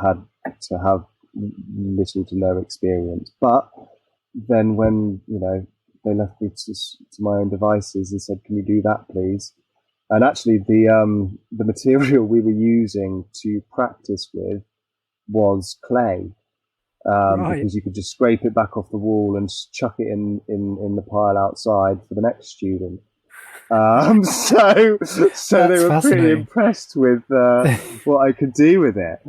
had to have little to no experience, but then when they left me to my own devices and said, "Can you do that, please?" And actually, the material we were using to practice with was clay, Right. because you could just scrape it back off the wall and chuck it in the pile outside for the next student. So they were pretty impressed with what I could do with it.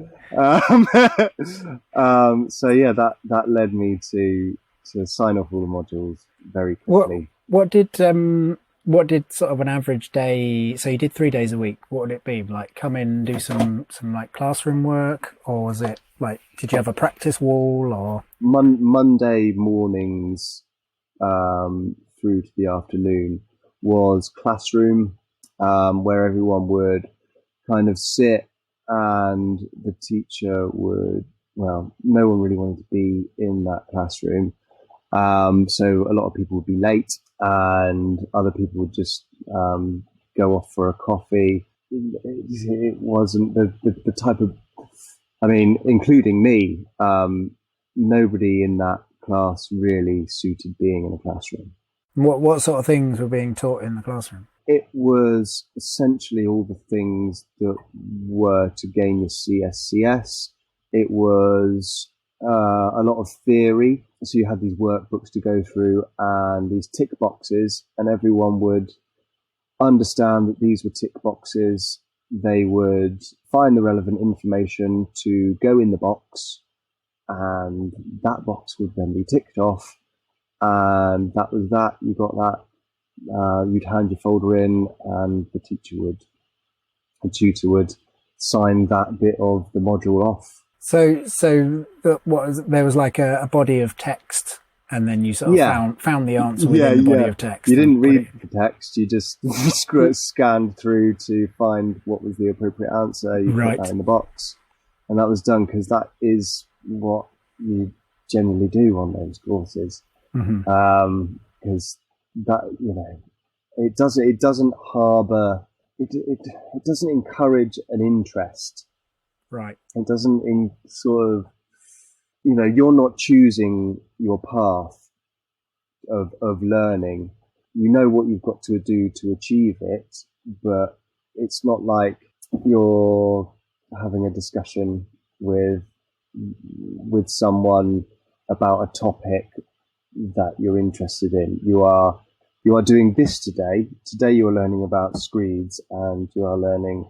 So yeah, that led me to sign off all the modules very quickly. What did sort of an average day? So you did 3 days a week. What would it be like? Come in, do some like classroom work, or was it like? Did you have a practice wall or? Monday mornings through to the afternoon was classroom, where everyone would kind of sit and the teacher would well, no one really wanted to be in that classroom. So a lot of people would be late, and other people would just go off for a coffee. It wasn't the type of, I mean, including me, nobody in that class really suited being in a classroom. What sort of things were being taught in the classroom? It was essentially all the things that were to gain your CSCS. It was a lot of theory. So you had these workbooks to go through and these tick boxes, and everyone would understand that these were tick boxes. They would find the relevant information to go in the box, and that box would then be ticked off. And that was that. You got that. You'd hand your folder in, and the tutor would sign that bit of the module off. So there was like a body of text, and then you sort of found the answer within the body of text. You didn't read the text; you just scanned through to find what was the appropriate answer. You put that in the box, and that was done, because that is what you generally do on those courses. Because that, it doesn't harbour, it doesn't encourage an interest. Right. It doesn't sort of, you're not choosing your path of learning. You know what you've got to do to achieve it, but it's not like you're having a discussion with someone about a topic that you're interested in. You are doing this today. Today you are learning about screeds, and you are learning,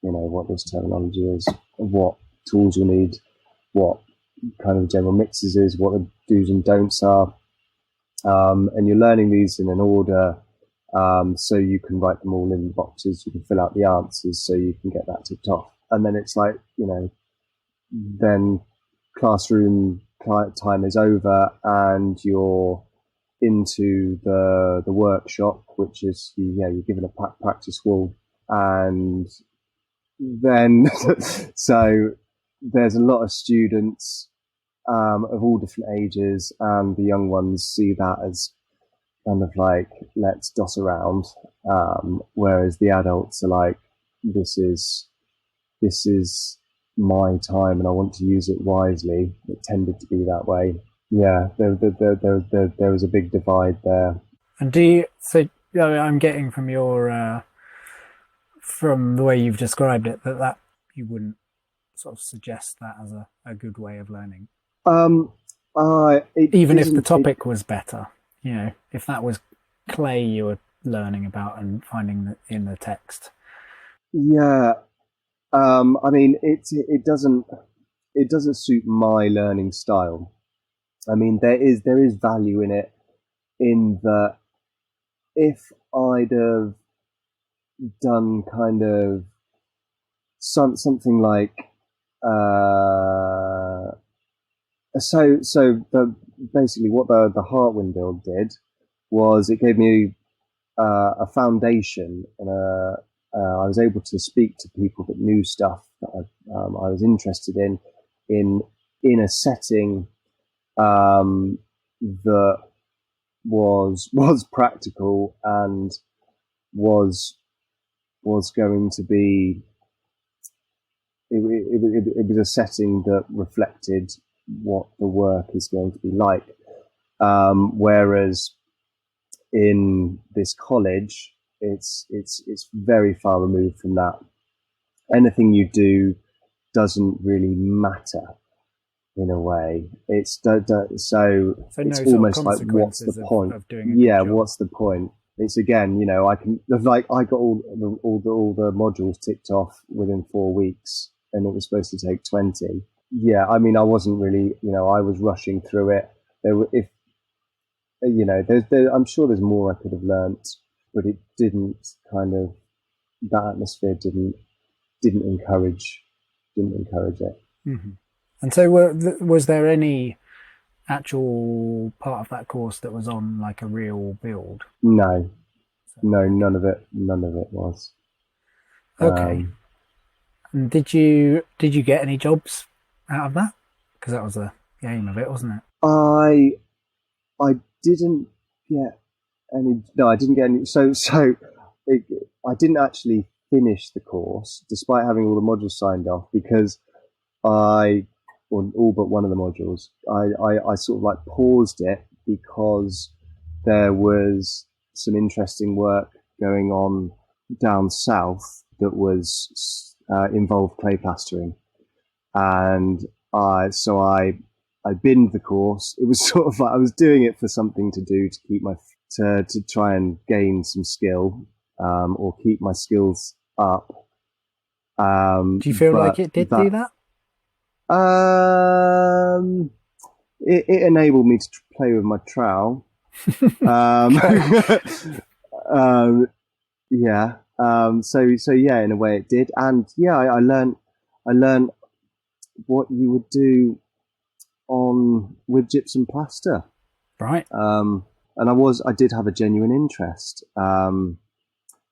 what this terminology is, what tools you need, what kind of general mixes is, what the do's and don'ts are. And you're learning these in an order, so you can write them all in the boxes. You can fill out the answers so you can get that ticked off. And then it's like, then classroom time is over, and you're into the workshop, which is you're given a practice wall, and then so there's a lot of students of all different ages, and the young ones see that as kind of like, let's dot around, whereas the adults are like, this is my time and I want to use it wisely. It tended to be that way. Yeah, there was a big divide there. And I'm getting from your from the way you've described it that you wouldn't sort of suggest that as a good way of learning. Even if the topic was better, if that was clay you were learning about and finding in the text. Yeah. I mean, it doesn't suit my learning style. I mean, there is value in it, in that if I'd have done kind of something like basically what the Heartwind build did was it gave me a foundation, and I was able to speak to people that knew stuff that I was interested in a setting that was practical and was going to be. It was a setting that reflected what the work is going to be like, whereas in this college, it's very far removed from that. Anything you do doesn't really matter in a way. It's it's almost like, what's the point? What's the point? It's again, I got all the modules ticked off within 4 weeks, and it was supposed to take 20. Yeah, I mean, I wasn't really, I was rushing through it. I'm sure there's more I could have learnt, but it didn't that atmosphere didn't encourage it. Mm-hmm. And so was there any actual part of that course that was on like a real build? No, none of it was. Okay. And did you get any jobs out of that? Because that was the aim of it, wasn't it? I didn't get any. No, I didn't get any. I didn't actually finish the course, despite having all the modules signed off, because all but one of the modules, I sort of like paused it because there was some interesting work going on down south that was involved clay plastering, and I binned the course. It was sort of like I was doing it for something to do to keep to try and gain some skill, or keep my skills up. Do you feel like it did do that? It enabled me to play with my trowel. Yeah. So yeah, in a way it did, and yeah, I learned what you would do with gypsum plaster. Right. And I did have a genuine interest.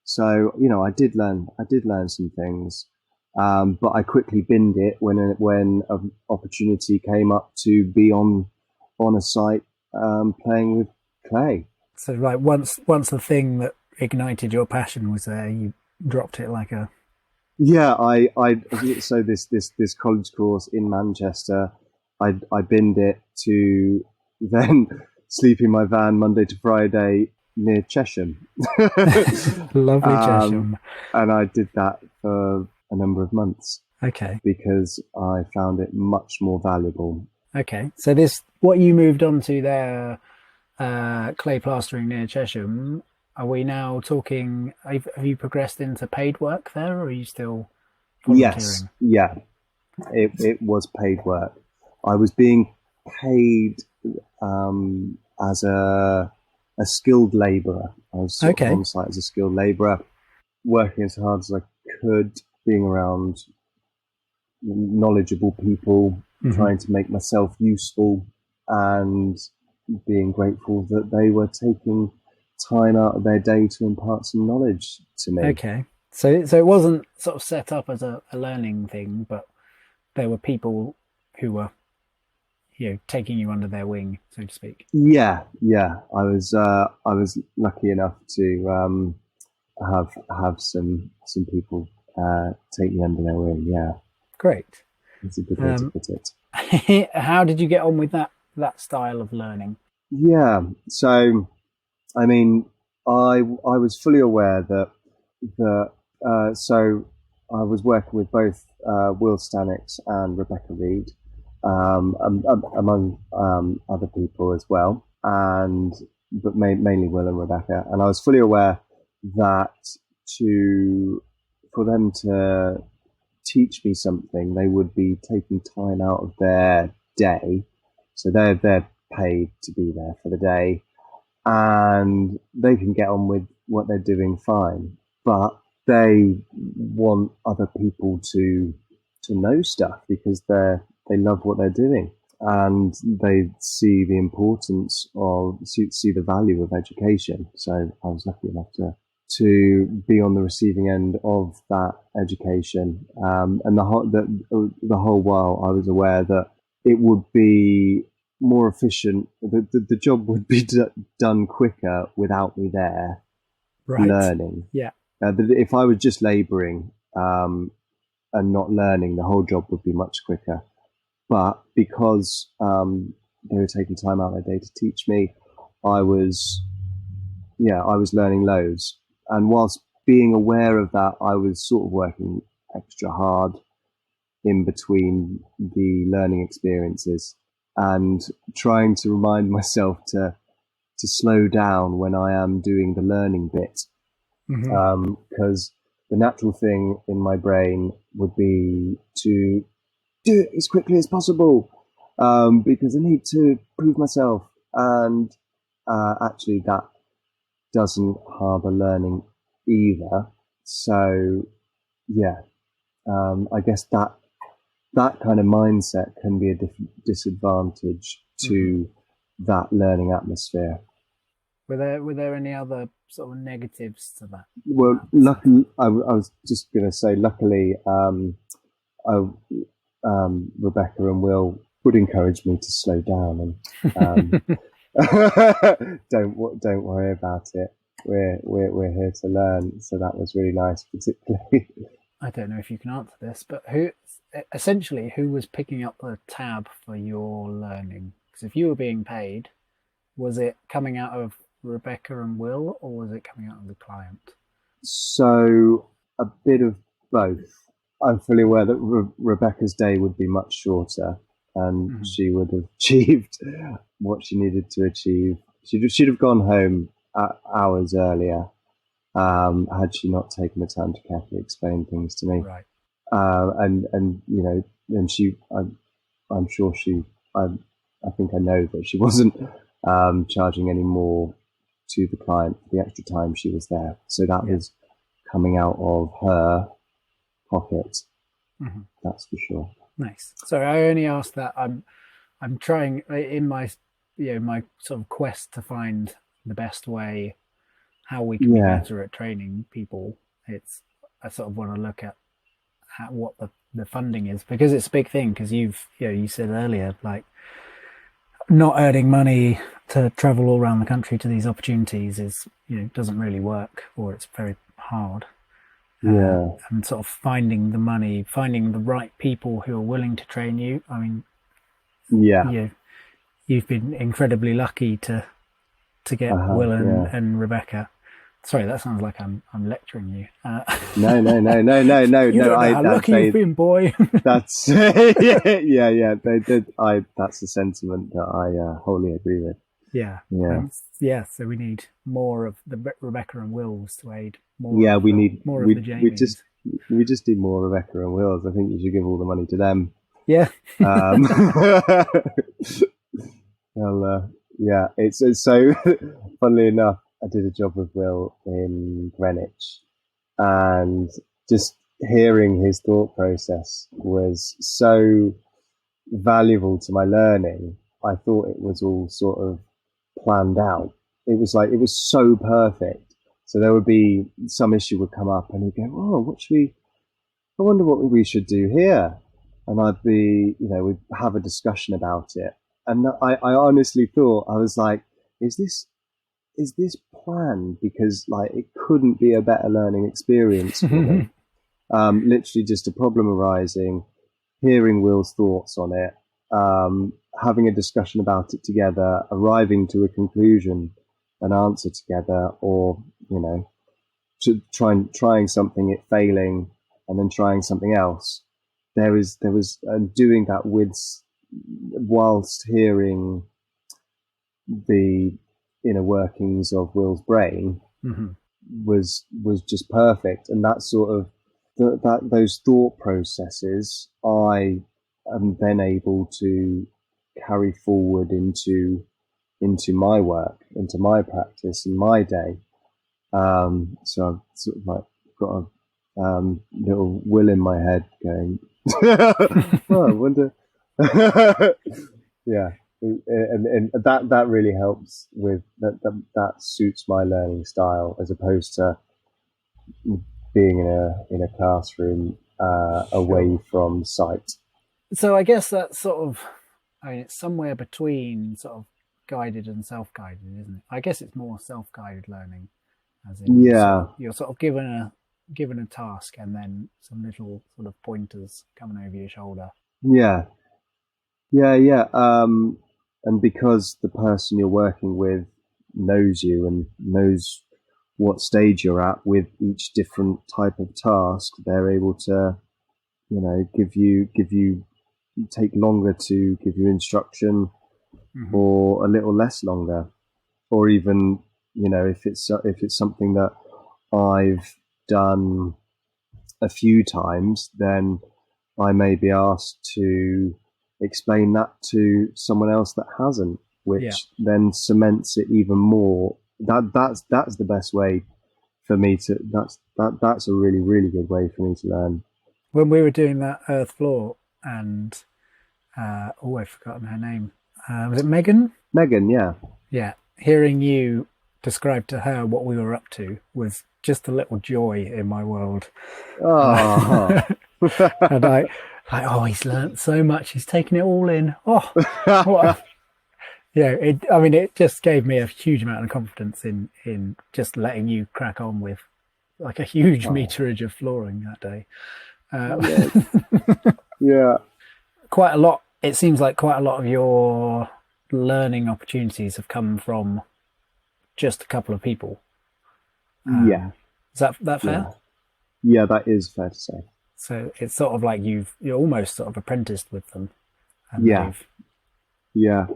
So I did learn some things. But I quickly binned it when an opportunity came up to be on a site playing with clay. So like once the thing that ignited your passion was there, you dropped it like a... Yeah, so this college course in Manchester, I binned it to then sleep in my van Monday to Friday near Chesham. Lovely Chesham. And I did that for a number of months. Okay. Because I found it much more valuable. Okay. So what you moved on to there, clay plastering near Chesham, are we now talking, have you progressed into paid work there, or are you still volunteering? Yes. Yeah. It was paid work. I was being paid as a skilled labourer. I was sort of on site as a skilled labourer, working as hard as I could, being around knowledgeable people, trying to make myself useful, and being grateful that they were taking time out of their day to impart some knowledge to me. Okay. So it wasn't sort of set up as a learning thing, but there were people who were, taking you under their wing, so to speak. Yeah. I was lucky enough to have some people take me under their wing. Yeah. Great. That's a good way to put it. How did you get on with that style of learning? Yeah. So, I mean, I was fully aware that so I was working with both Will Stanix and Rebecca Reed, among other people as well, but mainly Will and Rebecca. And I was fully aware that for them to teach me something, they would be taking time out of their day. So they're paid to be there for the day, and they can get on with what they're doing fine. But they want other people to know stuff because they love what they're doing, and they see the importance see the value of education. So I was lucky enough to be on the receiving end of that education, and the whole while I was aware that it would be more efficient. The job would be done quicker without me there, learning. Yeah. If I was just labouring and not learning, the whole job would be much quicker. But because they were taking time out of their day to teach me, I was learning loads. And whilst being aware of that, I was sort of working extra hard in between the learning experiences and trying to remind myself to slow down when I am doing the learning bit. Because the natural thing in my brain would be to do it as quickly as possible, because I need to prove myself. And actually that doesn't harbour learning either. So yeah, I guess that kind of mindset can be a disadvantage to that learning atmosphere. Were there any other sort of negatives to that? Well, luckily, I was just going to say, luckily, Rebecca and Will would encourage me to slow down and don't worry about it. We're here to learn. So that was really nice, particularly. I don't know if you can answer this, but who was picking up the tab for your learning? Because if you were being paid, was it coming out of Rebecca and Will, or was it coming out of the client? So a bit of both. I'm fully aware that Rebecca's day would be much shorter, and she would have achieved what she needed to achieve. She'd have gone home hours earlier, had she not taken the time to carefully explain things to me. Right. And you know, and I'm sure I think I know that she wasn't charging any more to the client for the extra time she was there. So that was coming out of her pocket. That's for sure. Nice. So I only asked that. I'm trying in my my sort of quest to find the best way how we can be better at training people. I sort of want to look at what the funding is, because it's a big thing. Because you said earlier, like, not earning money to travel all around the country to these opportunities is doesn't really work, or it's very hard. And sort of finding the money, finding the right people who are willing to train you. I mean, you've been incredibly lucky to get Will and Rebecca. Sorry, that sounds like I'm lecturing you. No. You don't know how lucky you've been, boy. That's yeah. They did. That's a sentiment that I wholly agree with. Yeah. So we need more of the Rebecca and Wills to aid. More of the Jamies. We just need more Rebecca and Wills. I think you should give all the money to them. Yeah. Well, it's so. Funnily enough, I did a job with Will in Greenwich, and just hearing his thought process was so valuable to my learning. I thought it was all sort of planned out. It was so perfect. So there would be some issue would come up, and he'd go, "Oh, I wonder what we should do here." And I'd be, we'd have a discussion about it. And I honestly thought, I was like, is this planned? Because it couldn't be a better learning experience for me. Literally just a problem arising, hearing Will's thoughts on it, having a discussion about it together, arriving to a conclusion, an answer together, or trying something, it failing, and then trying something else. There was doing that whilst hearing the inner workings of Will's brain was just perfect. And that sort of those thought processes I am then able to carry forward into my work, into my practice, in my day. So I've sort of got a little Will in my head going, I wonder. Yeah. And that really helps with that suits my learning style, as opposed to being in a classroom away from sight. So I guess that's it's somewhere between sort of guided and self-guided, isn't it? I guess it's more self-guided learning, as in you're sort of given a task, and then some little sort of pointers coming over your shoulder. Yeah. And because the person you're working with knows you and knows what stage you're at with each different type of task, they're able to, take longer to give you instruction, or a little less longer, or even, if it's something that I've done a few times, then I may be asked to explain that to someone else that hasn't, which then cements it even more. That's the best way for me to. That's a really, really good way for me to learn. When we were doing that earth floor, and I've forgotten her name. Was it Megan? Megan, yeah. Yeah. Hearing you describe to her what we were up to was just a little joy in my world. Oh. And like, oh, he's learnt so much. He's taken it all in. Oh, what? It just gave me a huge amount of confidence in just letting you crack on with like a huge meterage of flooring that day. Yeah. Quite a lot. It seems like quite a lot of your learning opportunities have come from just a couple of people. Yeah. Is that fair? Yeah, that is fair to say. So it's sort of like you're almost sort of apprenticed with them. And Yeah.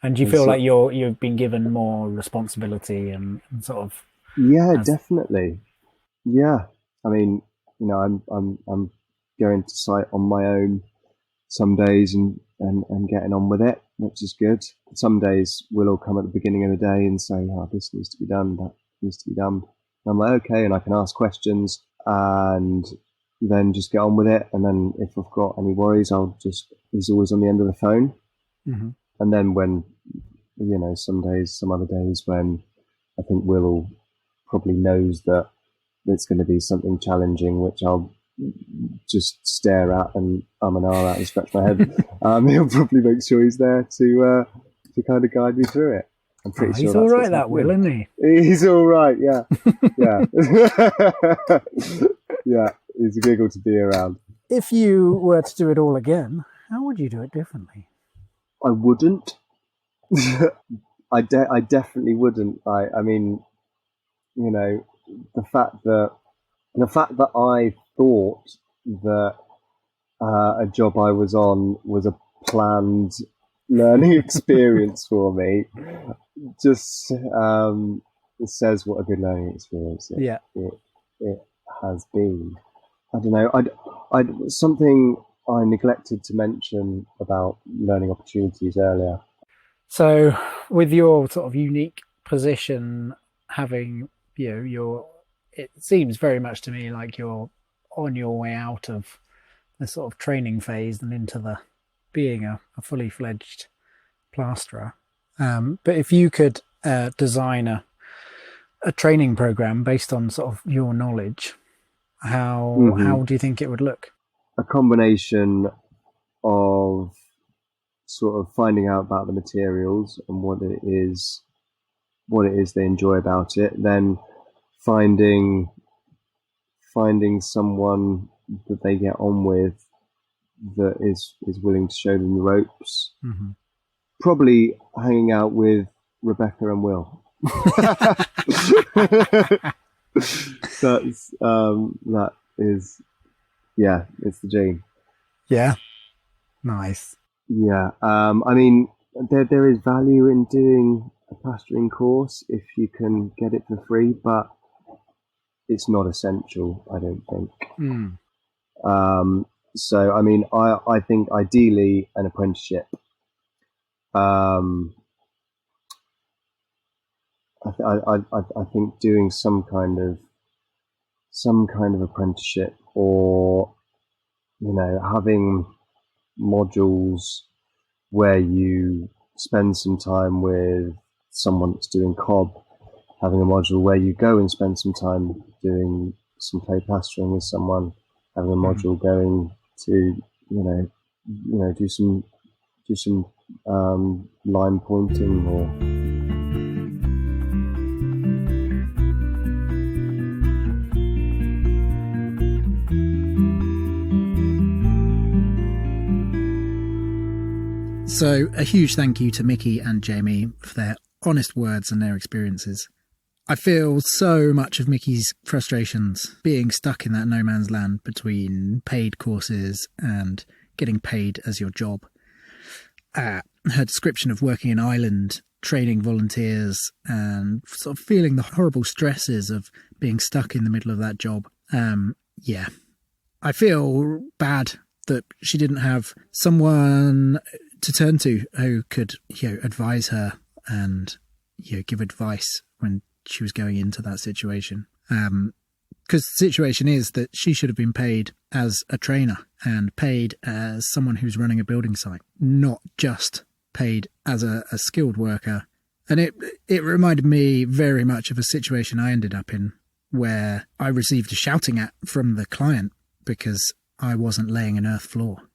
And do you feel like you've been given more responsibility and sort of? Yeah, definitely. Yeah. I mean, I'm going to site on my own some days and getting on with it, which is good. Some days we'll all come at the beginning of the day and say, oh, this needs to be done, that needs to be done. And I'm like, okay, and I can ask questions and then just get on with it. And then if I've got any worries, he's always on the end of the phone. Mm-hmm. And then when, some other days when I think Will probably knows that it's going to be something challenging, which I'll just stare at and and ah at and scratch my head. He'll probably make sure he's there to kind of guide me through it. I'm pretty sure he's all right, that Will, isn't he? He's all right, yeah. Yeah. Yeah, he's a giggle to be around. If you were to do it all again, how would you do it differently? I wouldn't. I definitely wouldn't. I mean, the fact that I thought that a job I was on was a planned learning experience for me just says what a good learning experience it has been. I don't know. Something I neglected to mention about learning opportunities earlier. So, with your sort of unique position, having it seems very much to me like you're on your way out of the sort of training phase and into being a fully fledged plasterer. But if you could design a training program based on sort of your knowledge, how do you think it would look? A combination of sort of finding out about the materials and what it is they enjoy about it, then finding someone that they get on with that is willing to show them the ropes. Mm-hmm. Probably hanging out with Rebecca and Will. That is, yeah, it's the gene. Yeah, nice. Yeah, I mean, there is value in doing a plastering course if you can get it for free, but it's not essential, I don't think. So, I mean, I think ideally an apprenticeship. I think doing some kind of apprenticeship, or having modules where you spend some time with someone that's doing cob, having a module where you go and spend some time doing some clay plastering with someone, having a module going to do some line pointing or. So a huge thank you to Miki and Jamie for their honest words and their experiences. I feel so much of Miki's frustrations being stuck in that no man's land between paid courses and getting paid as your job. Her description of working in Ireland, training volunteers, and sort of feeling the horrible stresses of being stuck in the middle of that job. Yeah, I feel bad that she didn't have someone to turn to who could, advise her and, give advice when she was going into that situation. Because the situation is that she should have been paid as a trainer and paid as someone who's running a building site, not just paid as a skilled worker. And it reminded me very much of a situation I ended up in where I received a shouting at from the client because I wasn't laying an earth floor.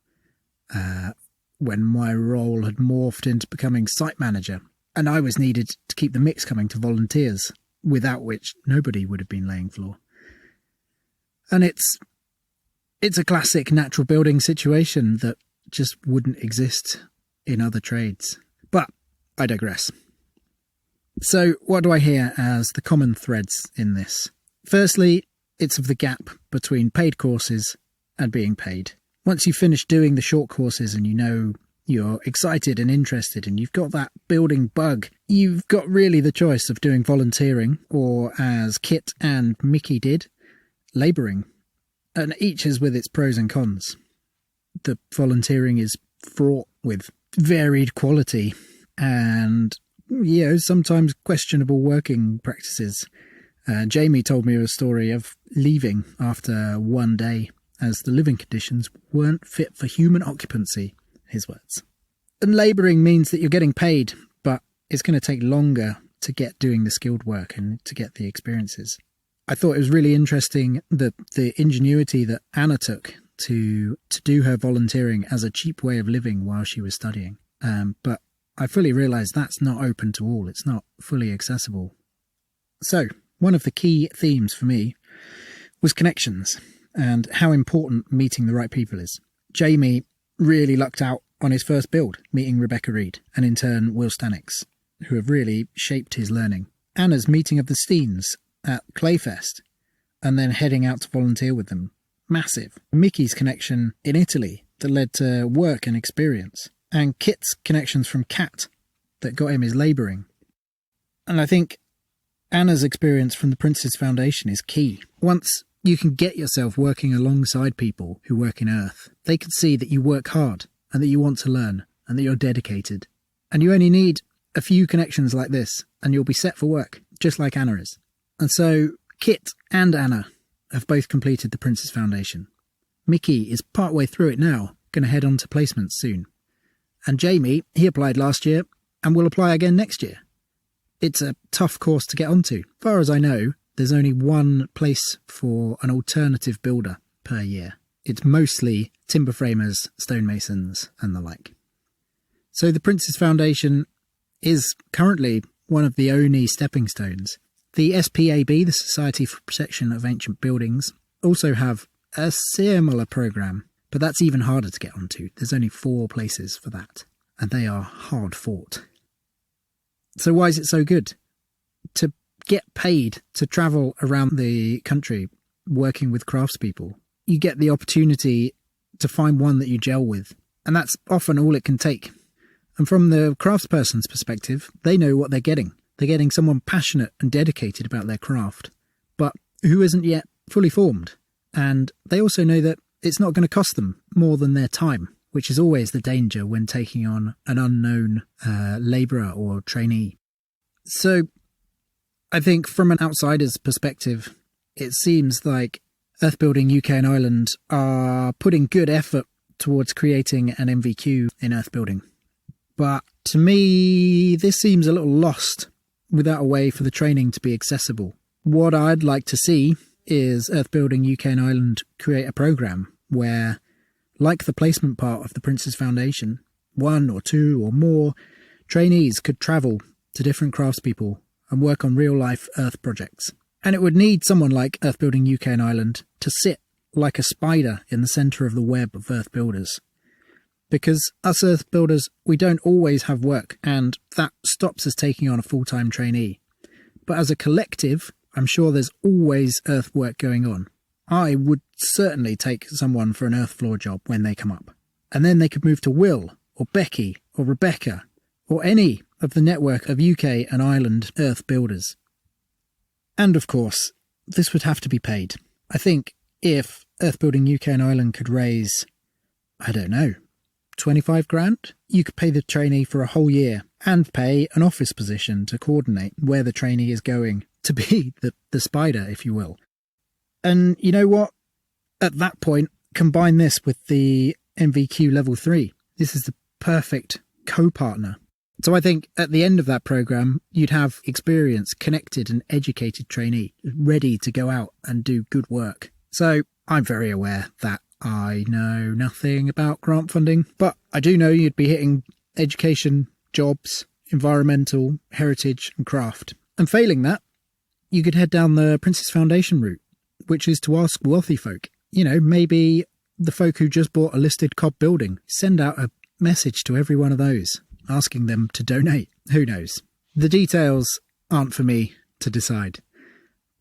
when my role had morphed into becoming site manager, and I was needed to keep the mix coming to volunteers, without which nobody would have been laying floor. And it's a classic natural building situation that just wouldn't exist in other trades. But I digress. So what do I hear as the common threads in this? Firstly, it's of the gap between paid courses and being paid. Once you finish doing the short courses and you know you're excited and interested and you've got that building bug, you've got really the choice of doing volunteering or, as Kit and Miki did, labouring. And each is with its pros and cons. The volunteering is fraught with varied quality and, sometimes questionable working practices. Jamie told me a story of leaving after one day as the living conditions weren't fit for human occupancy, his words. And labouring means that you're getting paid, but it's going to take longer to get doing the skilled work and to get the experiences. I thought it was really interesting that the ingenuity that Anna took to do her volunteering as a cheap way of living while she was studying. But I fully realise that's not open to all. It's not fully accessible. So, one of the key themes for me was connections and how important meeting the right people is. Jamie really lucked out on his first build, meeting Rebecca Reed, and in turn Will Stanix, who have really shaped his learning. Anna's meeting of the Steens at Clayfest, and then heading out to volunteer with them. Massive. Miki's connection in Italy that led to work and experience. And Kit's connections from Cat that got him his labouring. And I think Anna's experience from the Prince's Foundation is key. Once you can get yourself working alongside people who work in Earth, they can see that you work hard and that you want to learn and that you're dedicated. And you only need a few connections like this and you'll be set for work, just like Anna is. And so Kit and Anna have both completed the Prince's Foundation. Miki is partway through it now, going to head on to placements soon. And Jamie, he applied last year and will apply again next year. It's a tough course to get onto. As far as I know, there's only one place for an alternative builder per year. It's mostly timber framers, stonemasons and the like. So the Prince's Foundation is currently one of the only stepping stones. The SPAB, the Society for Protection of Ancient Buildings, also have a similar programme, but that's even harder to get onto. There's only 4 places for that, and they are hard fought. So why is it so good? To get paid to travel around the country working with craftspeople, you get the opportunity to find one that you gel with, and that's often all it can take. And from the craftsperson's perspective, they know what they're getting. They're getting someone passionate and dedicated about their craft, but who isn't yet fully formed. And they also know that it's not going to cost them more than their time, which is always the danger when taking on an unknown labourer or trainee. So I think from an outsider's perspective, it seems like Earthbuilding UK and Ireland are putting good effort towards creating an MVQ in earthbuilding. But to me, this seems a little lost without a way for the training to be accessible. What I'd like to see is Earthbuilding UK and Ireland create a programme where, like the placement part of the Prince's Foundation, 1 or 2 or more trainees could travel to different craftspeople and work on real-life Earth projects. And it would need someone like Earthbuilding UK and Ireland to sit like a spider in the centre of the web of Earth builders. Because us Earth builders, we don't always have work, and that stops us taking on a full-time trainee. But as a collective, I'm sure there's always Earth work going on. I would certainly take someone for an Earth floor job when they come up. And then they could move to Will, or Becky, or Rebecca, or any of the network of UK and Ireland Earth builders. And of course, this would have to be paid. I think if Earthbuilding UK and Ireland could raise, I don't know, 25 grand, you could pay the trainee for a whole year and pay an office position to coordinate where the trainee is going to be the spider, if you will. And you know what? At that point, combine this with the MVQ level 3. This is the perfect co-partner. So I think at the end of that programme, you'd have experienced, connected and educated trainee ready to go out and do good work. So I'm very aware that I know nothing about grant funding, but I do know you'd be hitting education, jobs, environmental, heritage and craft. And failing that, you could head down the Princess Foundation route, which is to ask wealthy folk. You know, maybe the folk who just bought a listed cob building. Send out a message to every one of those, asking them to donate. Who knows? The details aren't for me to decide.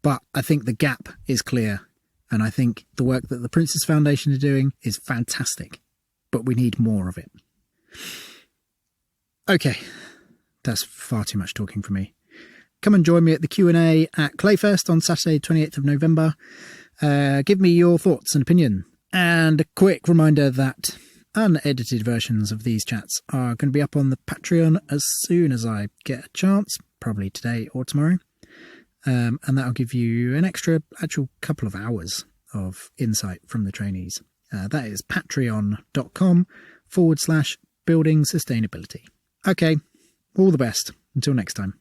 But I think the gap is clear. And I think the work that the Princess Foundation are doing is fantastic. But we need more of it. Okay, that's far too much talking for me. Come and join me at the Q&A at Clayfest on Saturday, 28th of November. Give me your thoughts and opinion. And a quick reminder that unedited versions of these chats are going to be up on the Patreon as soon as I get a chance, probably today or tomorrow. And that'll give you an extra actual couple of hours of insight from the trainees. That is patreon.com/building sustainability. Okay, all the best. Until next time.